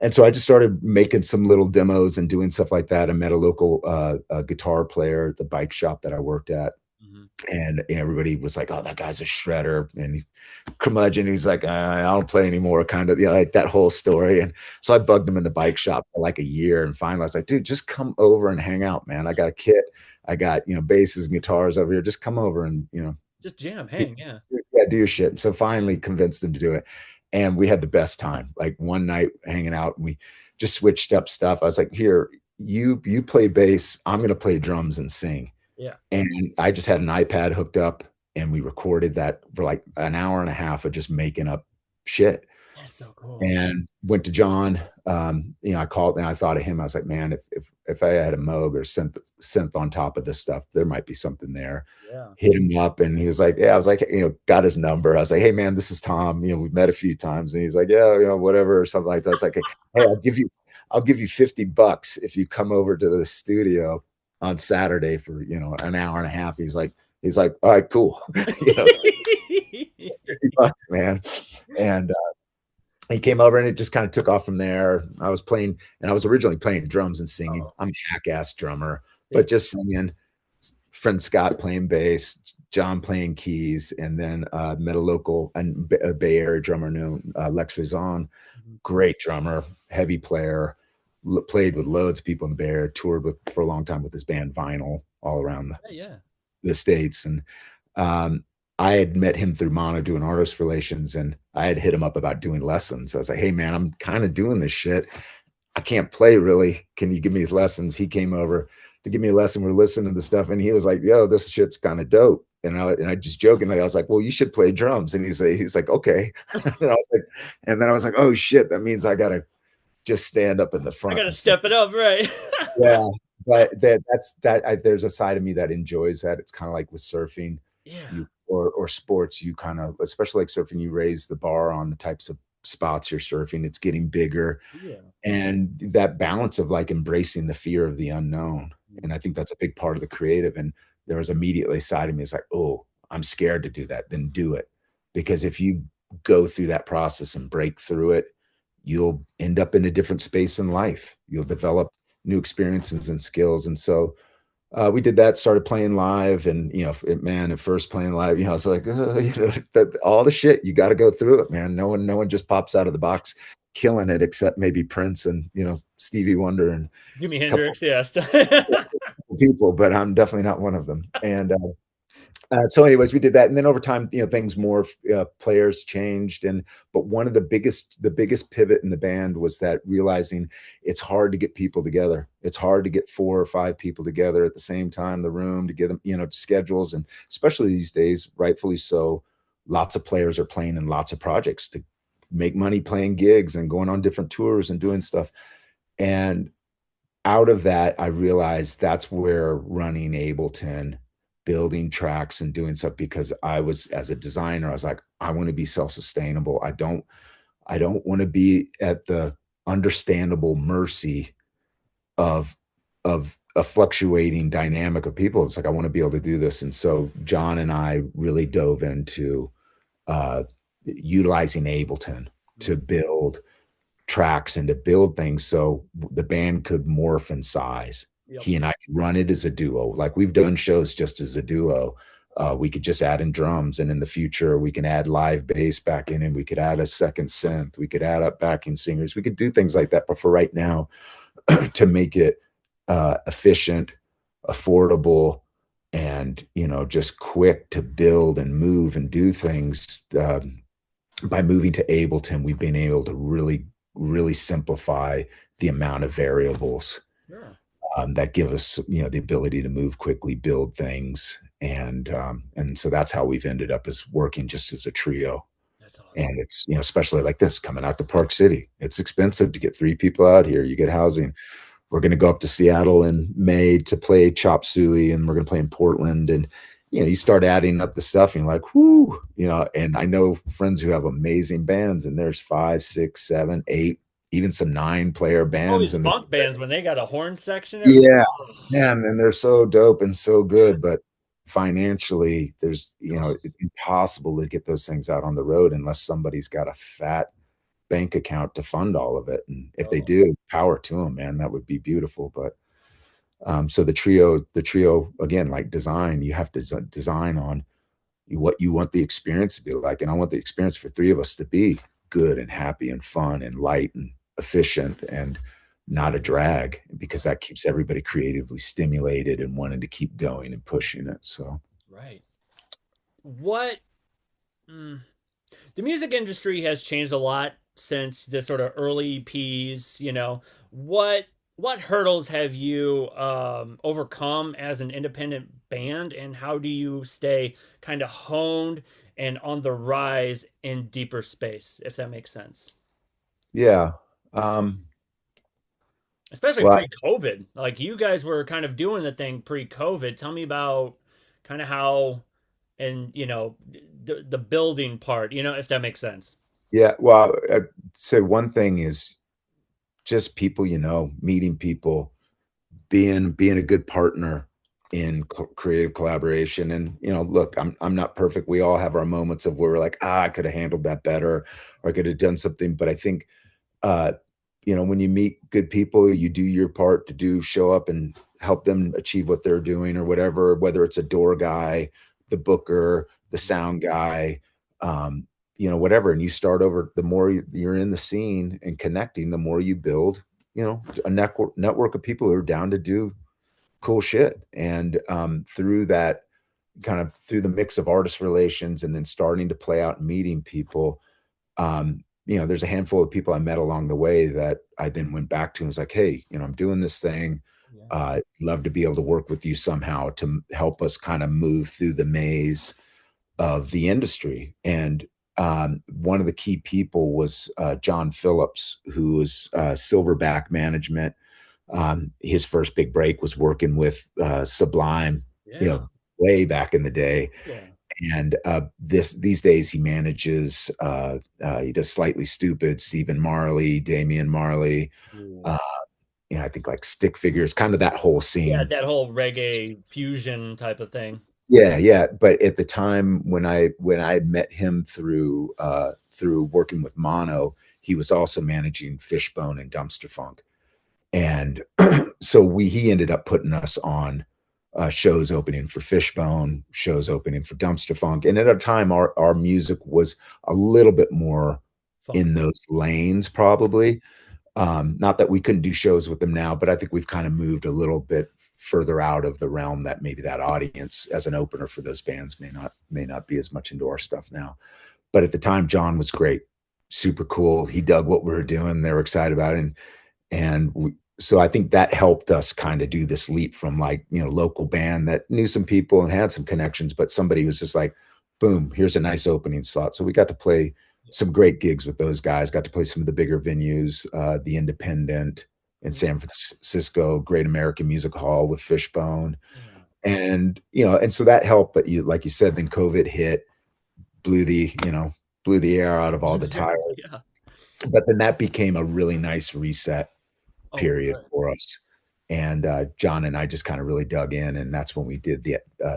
Speaker 2: and so I just started making some little demos and doing stuff like that. I met a local guitar player at the bike shop that I worked at,
Speaker 1: Hmm.
Speaker 2: and everybody was like, "Oh, that guy's a shredder," and curmudgeon. He's like, "I don't play anymore," kind of, like that whole story. And so I bugged him in the bike shop for like a year, and finally I was like, "Dude, just come over and hang out, man. I got a kit. I got basses and guitars over here. Just come over and
Speaker 1: Just jam,
Speaker 2: do,
Speaker 1: hang. Yeah.
Speaker 2: yeah, do your shit." And so finally convinced him to do it, and we had the best time. Like one night hanging out, and we just switched up stuff. I was like, "Here, you play bass. I'm gonna play drums and sing."
Speaker 1: Yeah.
Speaker 2: And I just had an iPad hooked up, and we recorded that for like an hour and a half of just making up shit.
Speaker 1: That's so cool.
Speaker 2: And went to John. I called and I thought of him. I was like, man, if I had a Moog or synth on top of this stuff, there might be something there.
Speaker 1: Yeah.
Speaker 2: Hit him up, and he was like, yeah. I was like, got his number. I was like, hey man, this is Tom. We've met a few times, and he's like, yeah, whatever, or something like that. I was like, hey, I'll give you $50 if you come over to the studio on Saturday for an hour and a half. He's like, all right, cool. $50, man. And He came over and it just kind of took off from there. I was playing, and I was originally playing drums and singing.
Speaker 1: Oh,
Speaker 2: I'm a hack-ass drummer,
Speaker 1: yeah,
Speaker 2: but just singing. Friend Scott playing bass, John playing keys, and then met a local and a Bay Area drummer named Lex Vizon.
Speaker 1: mhm.
Speaker 2: Great drummer, heavy player, played with loads of people in the Bay Area, toured with for a long time with his band Vinyl all around
Speaker 1: Yeah, yeah.
Speaker 2: the states, and um, I had met him through Mono doing artist relations, and I had hit him up about doing lessons. I was like, "Hey, man, I'm kind of doing this shit. I can't play really. Can you give me his lessons?" He came over to give me a lesson. We're listening to the stuff, and he was like, "Yo, this shit's kind of dope." And I just jokingly, I was like, "Well, you should play drums." And he's like, "Okay." And I was like, and then I was like, "Oh shit, that means I gotta just stand up in the
Speaker 1: I
Speaker 2: front
Speaker 1: gotta
Speaker 2: and sing."
Speaker 1: step it up, right?
Speaker 2: Yeah, but there's a side of me that enjoys that. It's kind of like with surfing,
Speaker 1: Yeah,
Speaker 2: you or sports, you kind of, especially like surfing, you raise the bar on the types of spots you're surfing. It's getting bigger,
Speaker 1: yeah.
Speaker 2: and that balance of like embracing the fear of the unknown. And I think that's a big part of the creative. And there was immediately a side of me is like, oh, I'm scared to do that. Then do it, because if you go through that process and break through it, you'll end up in a different space in life. You'll develop new experiences and skills. And so we did that, started playing live, and man, at first playing live, I was like, all the shit you got to go through it, man. No one just pops out of the box killing it, except maybe Prince and Stevie Wonder and
Speaker 1: Jimi
Speaker 2: a couple
Speaker 1: Hendrix, yes.
Speaker 2: people, but I'm definitely not one of them. And so anyways, we did that, and then over time, things more players changed, and but one of the biggest pivot in the band was that realizing it's hard to get people together. It's hard to get 4 or 5 people together at the same time, the room, to get them, schedules, and especially these days, rightfully so, lots of players are playing in lots of projects to make money playing gigs and going on different tours and doing stuff. And out of that, I realized that's where running Ableton, building tracks and doing stuff, because I was, as a designer, I was like, I want to be self-sustainable. I don't want to be at the understandable mercy of a fluctuating dynamic of people. It's like I want to be able to do this. And so John and I really dove into uh utilizing Ableton to
Speaker 1: Mhm.
Speaker 2: build tracks and to build things so the band could morph in size.
Speaker 1: Yep.
Speaker 2: He and I could run it as a duo. Like we've done shows just as a duo. We could just add in drums, and in the future, we can add live bass back in, and we could add a second synth. We could add up backing singers. We could do things like that. But for right now, to make it efficient, affordable, and just quick to build and move and do things, by moving to Ableton, we've been able to really, really simplify the amount of variables
Speaker 1: Sure.
Speaker 2: that give us, the ability to move quickly, build things, and so that's how we've ended up as working just as a trio.
Speaker 1: That's awesome.
Speaker 2: And it's, especially like this coming out to Park City, it's expensive to get 3 people out here. You get housing. We're going to go up to Seattle in May to play Chop Suey, and we're going to play in Portland. And you start adding up the stuff, and you're like, whoo, And I know friends who have amazing bands, and there's 5, 6, 7, 8, even some 9-player
Speaker 1: All
Speaker 2: bands,
Speaker 1: these
Speaker 2: and
Speaker 1: funk bands when they got a horn section, everything.
Speaker 2: yeah,
Speaker 1: Oh,
Speaker 2: man, and they're so dope and so good, but financially, there's
Speaker 1: tough.
Speaker 2: it's impossible to get those things out on the road unless somebody's got a fat bank account to fund all of it. And if they
Speaker 1: Oh,
Speaker 2: do, power to them, man. That would be beautiful. But so the trio again, like design, you have to design on what you want the experience to be like. And I want the experience for 3 of us to be good and happy and fun and light and efficient and not a drag, because that keeps everybody creatively stimulated and wanting to keep going and pushing it. So
Speaker 1: right. What? mm, the music industry has changed a lot since the sort of early EPs. What hurdles have you overcome as an independent band, and how do you stay kind of honed and on the rise in deeper space, if that makes sense?
Speaker 2: yeah. Um,
Speaker 1: Especially
Speaker 2: well,
Speaker 1: pre-COVID. Like you guys were kind of doing the thing pre-COVID. Tell me about kind of how and the building part, if that makes sense.
Speaker 2: yeah. Well, I'd say one thing is just people, meeting people, being a good partner, in creative collaboration. And look, I'm not perfect. We all have our moments of where we're like, I could have handled that better, or I could have done something. But I think uh, when you meet good people, you do your part to show up and help them achieve what they're doing or whatever, whether it's a door guy, the booker, the sound guy, um, whatever. And you start over, the more you're in the scene and connecting, the more you build, a network of people who are down to do cool shit. And through that, kind of through the mix of artist relations and then starting to play out and meeting people, there's a handful of people I met along the way that I then went back to and was like, hey, I'm doing this thing.
Speaker 1: Yeah.
Speaker 2: Love to be able to work with you somehow to help us kind of move through the maze of the industry. And one of the key people was John Phillips, who was Silverback Management. His first big break was working with Sublime,
Speaker 1: Yeah.
Speaker 2: way back in the day.
Speaker 1: Yeah.
Speaker 2: And these days he manages, he does Slightly Stoopid, Stephen Marley, Damian Marley,
Speaker 1: Ooh.
Speaker 2: uh, I think like Stick Figures, kind of that whole
Speaker 1: Yeah,
Speaker 2: scene.
Speaker 1: that whole reggae fusion type of thing.
Speaker 2: Yeah, yeah. But at the time when I met him through working with Mono, he was also managing Fishbone and Dumpster Funk. And so he ended up putting us on shows opening for Fishbone, shows opening for Dumpster Funk. And at a time, our music was a little bit more
Speaker 1: Funk.
Speaker 2: in those lanes, probably. Not that we couldn't do shows with them now, but I think we've kind of moved a little bit further out of the realm that maybe that audience as an opener for those bands may not be as much into our stuff now. But at the time, John was great, super cool. He dug what we were doing. They were excited about it. So I think that helped us kind of do this leap from like, local band that knew some people and had some connections, but somebody was just like, boom, here's a nice opening slot. So we got to play
Speaker 1: Yeah.
Speaker 2: some great gigs with those guys, got to play some of the bigger venues, the Independent in
Speaker 1: Mm.
Speaker 2: San Francisco, Great American Music Hall with Fishbone.
Speaker 1: Yeah.
Speaker 2: And so that helped. But like you said, then COVID hit, blew the, blew the air out of all the tires.
Speaker 1: Yeah.
Speaker 2: But then that became a really nice reset
Speaker 1: Oh,
Speaker 2: period
Speaker 1: good.
Speaker 2: for us. And John and I just kind of really dug in, and that's when we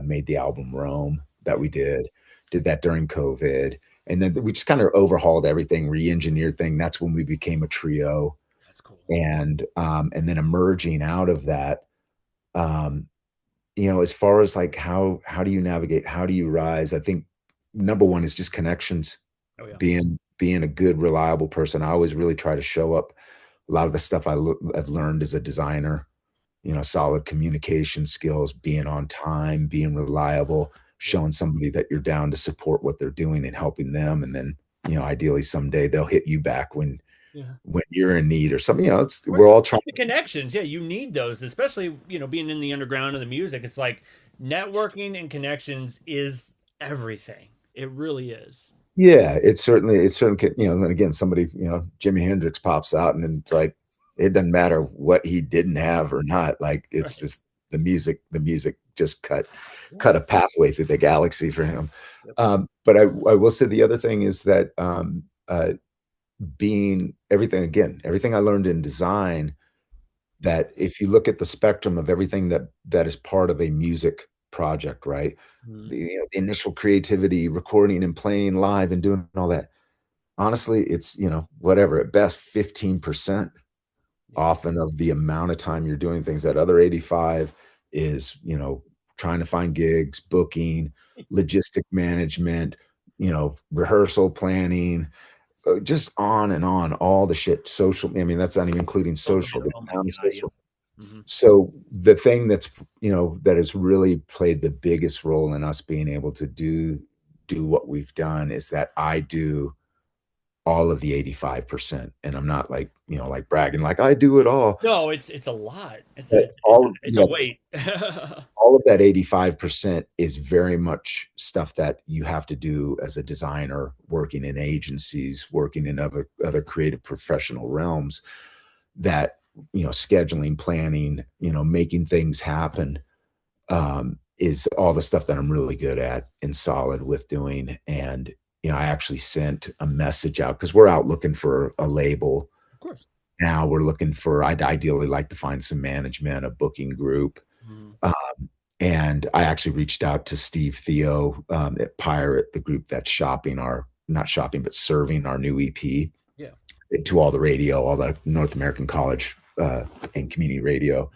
Speaker 2: made the album Rome that
Speaker 1: Yeah.
Speaker 2: we did that during COVID, and then we just kind of overhauled everything, re-engineered thing. That's when we became a trio,
Speaker 1: That's cool.
Speaker 2: and then emerging out of that, um, as far as like how do you navigate, how do you rise? I think number one is just connections,
Speaker 1: Oh yeah.
Speaker 2: being a good, reliable person. I always really try to show up. A lot of the stuff I've learned as a designer, solid communication skills, being on time, being reliable,
Speaker 1: Yeah.
Speaker 2: showing somebody that you're down to support what they're doing and helping them. And then, ideally someday they'll hit you back
Speaker 1: Yeah.
Speaker 2: when you're in need or something.
Speaker 1: Or
Speaker 2: We're all trying.
Speaker 1: just the connections. Yeah, you need those, especially, being in the underground of the music. It's like networking and connections is everything. It really is.
Speaker 2: Yeah, it certainly can, and again, somebody, Jimi Hendrix pops out and then it's like, it doesn't matter what he didn't have or not. Like it's
Speaker 1: Right.
Speaker 2: just the music just cut
Speaker 1: Yeah.
Speaker 2: cut a pathway through the galaxy for him.
Speaker 1: Yep.
Speaker 2: But I will say the other thing is that being everything I learned in design, that if you look at the spectrum of everything that is part of a music project, right?
Speaker 1: Mhm.
Speaker 2: The initial creativity, recording and playing live and doing all that. Honestly, it's, whatever, at best 15%
Speaker 1: Yeah.
Speaker 2: often of the amount of time you're doing things. That other 85 is, trying to find gigs, booking, logistic management, rehearsal planning, just on and on, all the shit. Social, I mean, that's not even including
Speaker 1: Social
Speaker 2: social,
Speaker 1: media.
Speaker 2: the
Speaker 1: Oh my
Speaker 2: amount of
Speaker 1: God.
Speaker 2: social.
Speaker 1: Yep. Hmm.
Speaker 2: So the thing that has really played the biggest role in us being able to do what we've done is that I do all of the 85%. And I'm not like, like bragging, like I do it all.
Speaker 1: No, it's a lot. It's
Speaker 2: But
Speaker 1: a it's a it's a weight.
Speaker 2: all of that 85% is very much stuff that you have to do as a designer, working in agencies, working in other creative professional realms, that, scheduling, planning, making things happen, is all the stuff that I'm really good at and solid with doing. And, I actually sent a message out because we're out looking for a label.
Speaker 1: Of course.
Speaker 2: Now we're looking for, I'd ideally like to find some management, a booking group.
Speaker 1: Mhm.
Speaker 2: Um, And I actually reached out to Steve Theo at Pirate, the group that's shopping our, not shopping, but serving our new EP
Speaker 1: Yeah.
Speaker 2: to all the radio, all the North American college and community radio.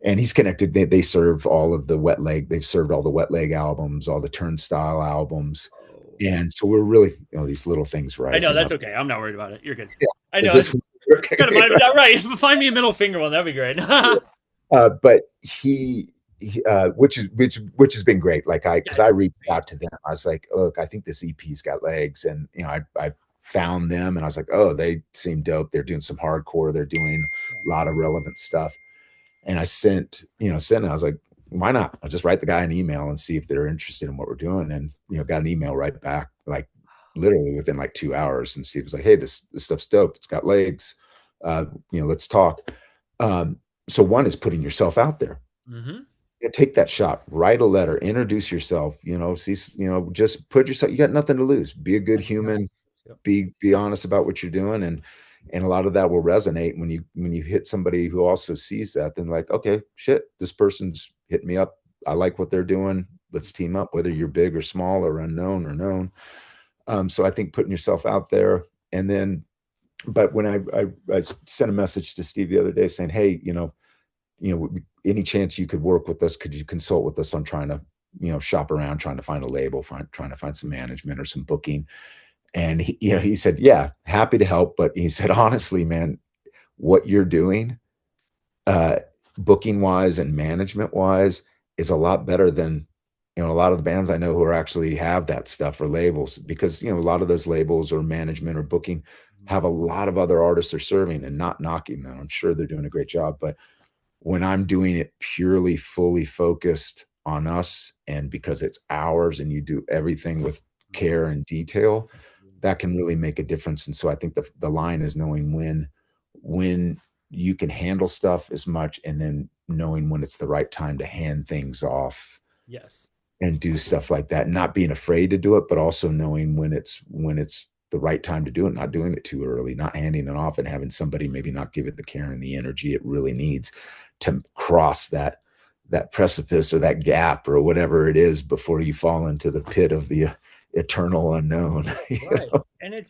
Speaker 2: And he's connected. They serve all of the Wet Leg. They've served all the Wet Leg albums, all the Turnstile albums.
Speaker 1: Oh.
Speaker 2: And so we're really, these little things
Speaker 1: I know
Speaker 2: rising
Speaker 1: that's
Speaker 2: up.
Speaker 1: okay. I'm not worried about it. You're good.
Speaker 2: Yeah.
Speaker 1: I
Speaker 2: Is
Speaker 1: know
Speaker 2: this
Speaker 1: it's kind of my right. Find me a middle finger one. That'd be great.
Speaker 2: but which has been great. Like because
Speaker 1: That's
Speaker 2: I reached
Speaker 1: great.
Speaker 2: out to them. I was like, look, I think this EP's got legs, and I found them, and I was like, oh, they seem dope. They're doing some hardcore. They're doing a lot of relevant stuff. And I sent. I was like, why not? I'll just write the guy an email and see if they're interested in what we're doing. And got an email right back, like literally within like 2 hours. And Steve was like, hey, this stuff's dope. It's got legs. Let's talk. So one is putting yourself out there.
Speaker 1: Mm-hmm.
Speaker 2: Take that shot, write a letter, introduce yourself, just put yourself, you got nothing to lose. Be a good human,
Speaker 1: Yep.
Speaker 2: be honest about what you're doing. And a lot of that will resonate when you hit somebody who also sees that, then like, okay, shit, this person's hit me up. I like what they're doing. Let's team up, whether you're big or small or unknown or known. So I think putting yourself out there. And then, but when I sent a message to Steve the other day saying, hey, any chance you could work with us? Could you consult with us on trying to, shop around, trying to find a label, trying to find some management or some booking? And he said, yeah, happy to help. But he said, honestly, man, what you're doing, booking wise and management wise, is a lot better than, a lot of the bands I know who are actually have that stuff or labels, because, a lot of those labels or management or booking have a lot of other artists they're serving, and not knocking them. I'm sure they're doing a great job. But when I'm doing it purely, fully focused on us, and because it's ours and you do everything with care and detail, that can really make a difference. And so I think the line is knowing when you can handle stuff as much, and then knowing when it's the right time to hand things off
Speaker 1: Yes.
Speaker 2: and do stuff like that, not being afraid to do it, but also knowing when it's the right time to do it, not doing it too early, not handing it off and having somebody maybe not give it the care and the energy it really needs to cross that precipice or that gap or whatever it is before you fall into the pit of the eternal unknown.
Speaker 1: Right. And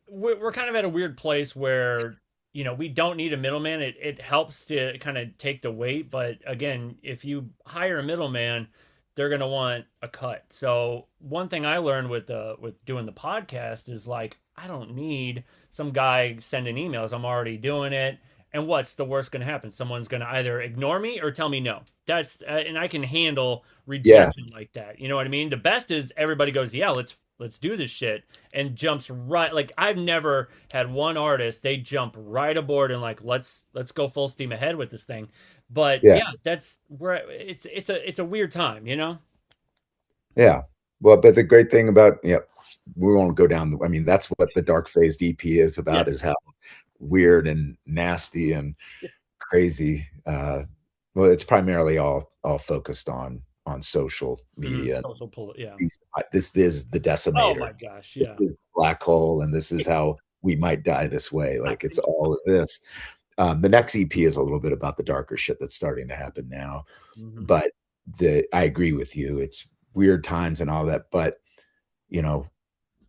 Speaker 1: we're kind of at a weird place where, we don't need a middleman. It helps to kind of take the weight, but again, if you hire a middleman, they're going to want a cut. So one thing I learned with doing the podcast is like, I don't need some guy sending emails. I'm already doing it. And what's the worst going to happen? Someone's going to either ignore me or tell me no. And I can handle
Speaker 2: Yeah,
Speaker 1: rejection like that. You know what I mean? The best is everybody goes, yeah, let's do this shit, and jumps right. Like I've never had one artist, they jump right aboard and like, let's go full steam ahead with this thing. But
Speaker 2: yeah,
Speaker 1: yeah, that's where it's a weird time, you know?
Speaker 2: yeah. Well, but the great thing about, we won't go down. I mean, that's what the dark phase DP is about, is
Speaker 1: Yes.
Speaker 2: how weird and nasty and crazy. Well, it's primarily all focused on social
Speaker 1: Mhm.
Speaker 2: media.
Speaker 1: Social pull, yeah.
Speaker 2: This is the
Speaker 1: Oh
Speaker 2: decimator.
Speaker 1: my gosh,
Speaker 2: This
Speaker 1: yeah.
Speaker 2: is the black hole, and this is how we might die this way.
Speaker 1: I
Speaker 2: Like, it's
Speaker 1: think so.
Speaker 2: all of this. The next EP is a little bit about the darker shit that's starting to happen now.
Speaker 1: Hmm.
Speaker 2: But I agree with you. It's weird times and all that, but you know,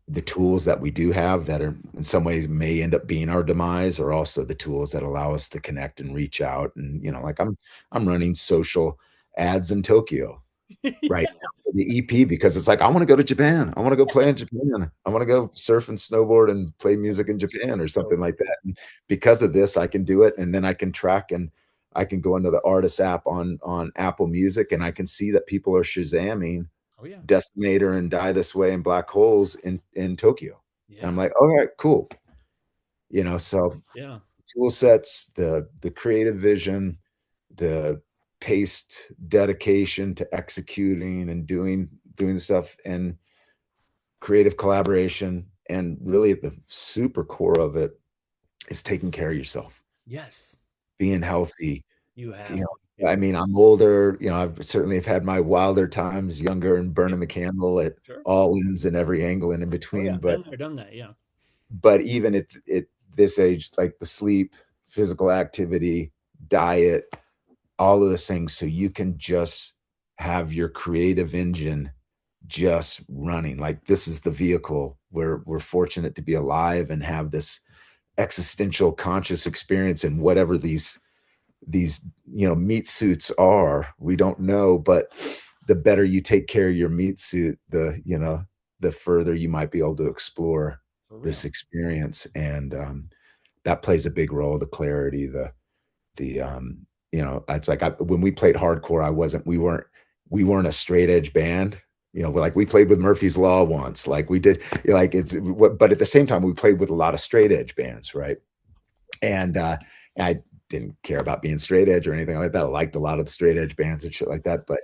Speaker 2: the tools that we do have that are in some ways may end up being our demise are also the tools that allow us to connect and reach out. And like I'm running social ads in Tokyo right now
Speaker 1: Yes.
Speaker 2: for the EP, because it's like, I want to go to Japan. I want to go play in Japan. I want to go surf and snowboard and play music in Japan or
Speaker 1: So
Speaker 2: something like that. And because of this, I can do it, and then I can track, and I can go into the artist app on Apple Music, and I can see that people are shazamming
Speaker 1: oh yeah.
Speaker 2: Decimator and Die This Way and Black Holes in Tokyo. And I'm
Speaker 1: Yeah.
Speaker 2: like, all right, cool. So
Speaker 1: Yeah.
Speaker 2: tool sets, the creative vision, the paced dedication to executing and doing stuff, and creative collaboration, and really at the super core of it is taking care of yourself,
Speaker 1: Yes.
Speaker 2: being healthy.
Speaker 1: You
Speaker 2: you
Speaker 1: have to.
Speaker 2: know I
Speaker 1: Yeah.
Speaker 2: mean, I'm older, I've certainly have had my wilder times, younger, and
Speaker 1: Yeah.
Speaker 2: burning the candle at
Speaker 1: Sure.
Speaker 2: all ends and every angle and in
Speaker 1: Oh
Speaker 2: between.
Speaker 1: yeah.
Speaker 2: but
Speaker 1: Been there, done that. Yeah.
Speaker 2: but even at this age, like the sleep, physical activity, diet, all of those things, so you can just have your creative engine just running. Like this is the vehicle where we're fortunate to be alive and have this existential conscious experience in whatever these meat suits are. We don't know, but the better you take care of your meat suit, the further you might be able to explore
Speaker 1: For
Speaker 2: this
Speaker 1: real.
Speaker 2: experience. And that plays a big role, the clarity, the it's like when we played hardcore, we weren't a straight edge band. Like we played with Murphy's Law once, like we did, like but at the same time, we played with a lot of straight edge bands, right? And I didn't care about being straight edge or anything like that. I liked a lot of the straight edge bands and shit like that. But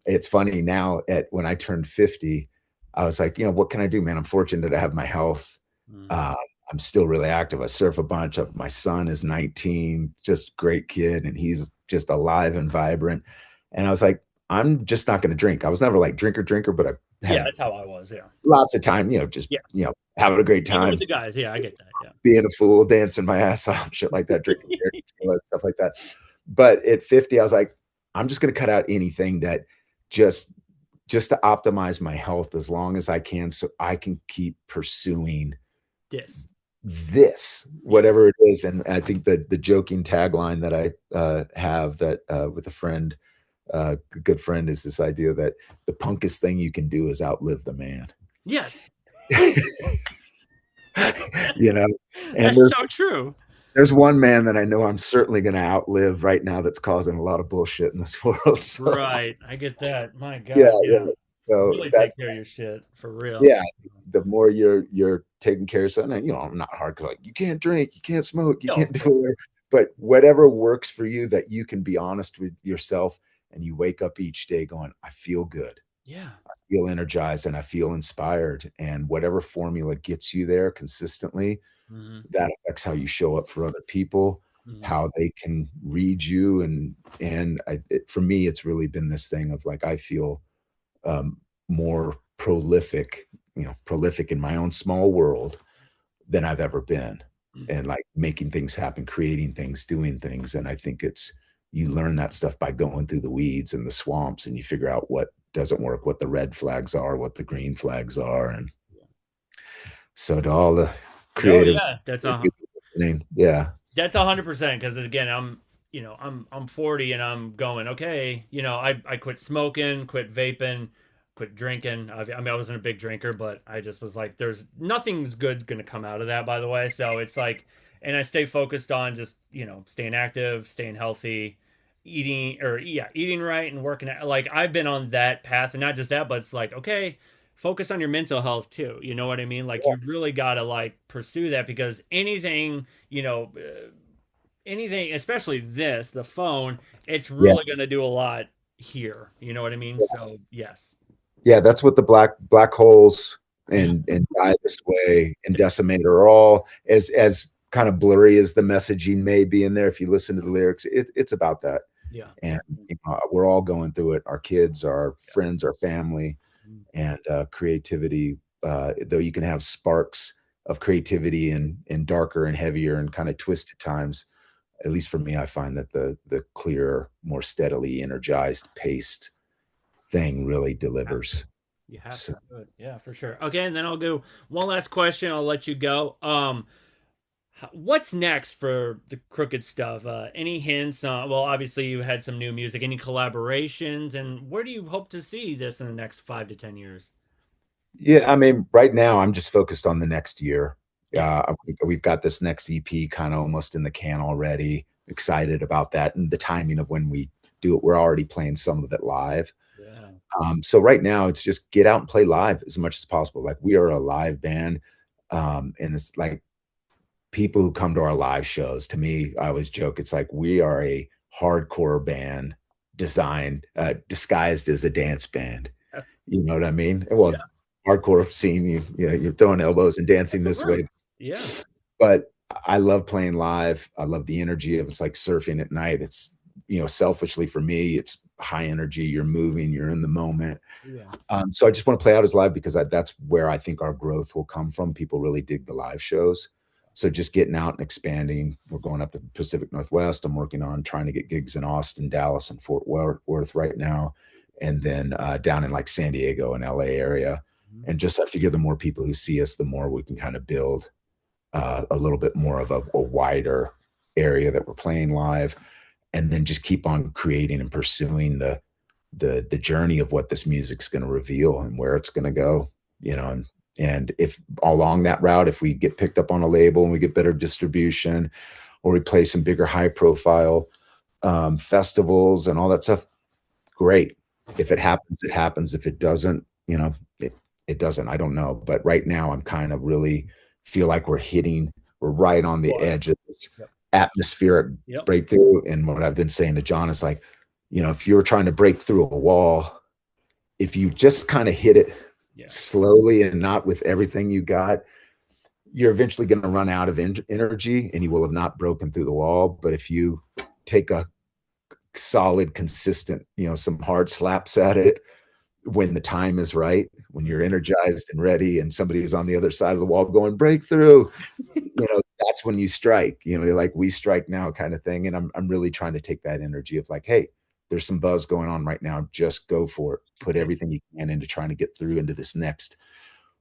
Speaker 2: it's funny now, when I turned 50, I was like, what can I do, man? I'm fortunate to have my health.
Speaker 1: Mm.
Speaker 2: Uh, I'm still really active. I surf a bunch. My son is 19, just great kid, and he's just alive and vibrant. And I was like, I'm just not going to drink. I was never like drinker, but I
Speaker 1: Yeah,
Speaker 2: had
Speaker 1: that's how I was. Yeah.
Speaker 2: lots of time, just
Speaker 1: Yeah.
Speaker 2: having a great
Speaker 1: Hanging with
Speaker 2: time,
Speaker 1: the guys. Yeah, I get that. Yeah.
Speaker 2: being a fool, dancing my ass off, shit like that, drinking beer, stuff like that. But at 50, I was like, I'm just going to cut out anything that just just to optimize my health as long as I can, so I can keep pursuing
Speaker 1: This.
Speaker 2: this,
Speaker 1: Yeah.
Speaker 2: whatever it is. And I think that the joking tagline that I have that with a friend, a good friend, is this idea that the punkest thing you can do is outlive the man.
Speaker 1: Yes.
Speaker 2: you know, and
Speaker 1: That's so true.
Speaker 2: there's one man that I know I'm certainly going to outlive right now that's causing a lot of bullshit in this world. So
Speaker 1: Right. I get that. My
Speaker 2: yeah,
Speaker 1: God.
Speaker 2: yeah.
Speaker 1: Yeah.
Speaker 2: So
Speaker 1: Really take
Speaker 2: that's
Speaker 1: care of your shit for real.
Speaker 2: yeah. The more you're taking care of something, and, I'm not hardcore. Like you can't drink, you can't smoke, you
Speaker 1: No,
Speaker 2: can't
Speaker 1: of
Speaker 2: do
Speaker 1: course.
Speaker 2: whatever. But whatever works for you, that you can be honest with yourself, and you wake up each day going, I feel good,
Speaker 1: Yeah.
Speaker 2: feel energized, and I feel inspired. And whatever formula gets you there consistently,
Speaker 1: Hmm.
Speaker 2: that affects how you show up for other people,
Speaker 1: Hmm.
Speaker 2: how they can read you. And for me, it's really been this thing of like, I feel more prolific in my own small world than I've ever been, and like making things happen, creating things, doing things. And I think you learn that stuff by going through the weeds and the swamps, and you figure out what doesn't work, what the red flags are, what the green flags are. And so to all the
Speaker 1: No,
Speaker 2: creatives
Speaker 1: yeah.
Speaker 2: listening, yeah,
Speaker 1: That's 100% because again, I'm 40 and I'm going, okay, I quit smoking, quit vaping, quit drinking. I wasn't a big drinker, but I just was like, there's nothing's good going to come out of that, by the way. So it's like, and I stay focused on just, staying active, staying healthy, eating right and working out. Like I've been on that path, and not just that, but it's like, okay, focus on your mental health too. You know what I mean? Like you really got to like pursue that because anything, especially the phone, it's
Speaker 2: yeah.
Speaker 1: really going to do a lot here. You know what I mean? So, yes.
Speaker 2: Yeah, that's what the black holes and Die This Way and Decimator are all, as kind of blurry as the messaging may be in there. If you listen to the lyrics, it's about that.
Speaker 1: Yeah.
Speaker 2: And we're all going through it. Our kids, our friends, our family, and creativity. Though you can have sparks of creativity in darker and heavier and kind of twisted times. At least for me, I find that the clearer, more steadily energized, paced thing really delivers.
Speaker 1: You have to
Speaker 2: So,
Speaker 1: do it. Yeah, for sure. Okay, and then I'll go one last question. I'll let you go. What's next for the Crooked Stuff? Any hints? Well, obviously you had some new music. Any collaborations? And where do you hope to see this in the next 5 to 10 years?
Speaker 2: yeah, I mean, right now I'm just focused on the next year.
Speaker 1: Yeah.
Speaker 2: I think we've got this next EP kind of almost in the can already. Excited about that and the timing of when we do it. We're already playing some of it live.
Speaker 1: Yeah.
Speaker 2: So right now it's just get out and play live as much as possible. Like we are a live band, and it's like people who come to our live shows. To me, I always joke it's like we are a hardcore band disguised as a dance band.
Speaker 1: Yes.
Speaker 2: You know what I mean?
Speaker 1: Yeah.
Speaker 2: Well, hardcore scene, you're throwing elbows and dancing
Speaker 1: It
Speaker 2: this way.
Speaker 1: works. Yeah.
Speaker 2: But I love playing live. I love the energy of it's like surfing at night. It's selfishly for me, it's high energy. You're moving, you're in the moment.
Speaker 1: Yeah.
Speaker 2: So I just want to play out as live because that's where I think our growth will come from. People really dig the live shows. So just getting out and expanding. We're going up to the Pacific Northwest. I'm working on trying to get gigs in Austin, Dallas, and Fort Worth right now. and then down in like San Diego and LA area.
Speaker 1: Mhm.
Speaker 2: And just I figure the more people who see us, the more we can kind of build a little bit more of a wider area that we're playing live, and then just keep on creating and pursuing the journey of what this music's going to reveal and where it's going to go, and if along that route, if we get picked up on a label and we get better distribution, or we play some bigger high profile festivals and all that stuff, great. If it happens, it happens. If it doesn't, it doesn't. I don't know. But right now, I'm kind of really feel like we're right on the
Speaker 1: Water.
Speaker 2: edge of this
Speaker 1: Yep.
Speaker 2: atmospheric
Speaker 1: Yep.
Speaker 2: breakthrough. And what I've been saying to John is like, if you're trying to break through a wall, if you just kind of hit it
Speaker 1: Yeah.
Speaker 2: slowly and not with everything you got, you're eventually going to run out of energy and you will have not broken through the wall. But if you take a solid, consistent, some hard slaps at it when the time is right, when you're energized and ready, and somebody's on the other side of the wall going breakthrough, that's when you strike. They're like, we strike now kind of thing. And I'm really trying to take that energy of like, hey, there's some buzz going on right now. Just go for it. Put
Speaker 1: Okay.
Speaker 2: everything you can into trying to get through into this next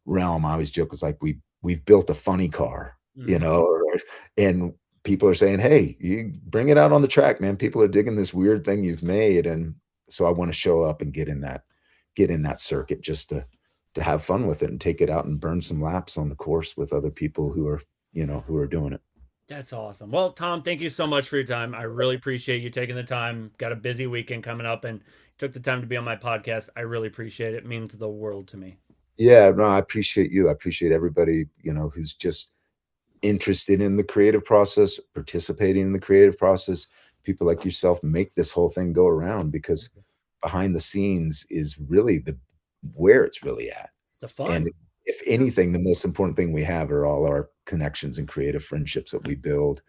Speaker 2: realm. I always joke, it's like we've built a funny car,
Speaker 1: Mhm.
Speaker 2: and people are saying, hey, you bring it out on the track, man. People are digging this weird thing you've made. And so I want to show up and get in that circuit just to have fun with it and take it out and burn some laps on the course with other people who are doing it.
Speaker 1: That's awesome. Well, Tom, thank you so much for your time. I really appreciate you taking the time. Got a busy weekend coming up and took the time to be on my podcast. I really appreciate it. It means the world to me.
Speaker 2: Yeah, no, I appreciate you. I appreciate everybody, who's just interested in the creative process, participating in the creative process. People like yourself make this whole thing go around, because behind the scenes is really the where it's really at.
Speaker 1: It's the
Speaker 2: And
Speaker 1: fun.
Speaker 2: if
Speaker 1: Yeah.
Speaker 2: anything, the most important thing we have are all our connections and creative friendships that we build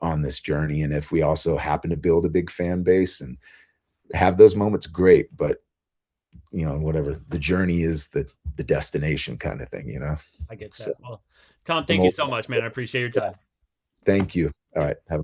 Speaker 2: on this journey. And if we also happen to build a big fan base and have those moments, great. But whatever the journey is, the destination kind of thing.
Speaker 1: I get
Speaker 2: So
Speaker 1: that. Well, Tom,
Speaker 2: some
Speaker 1: thank you
Speaker 2: old,
Speaker 1: so much, man. I appreciate your time.
Speaker 2: thank you. All
Speaker 1: Yep.
Speaker 2: right. Have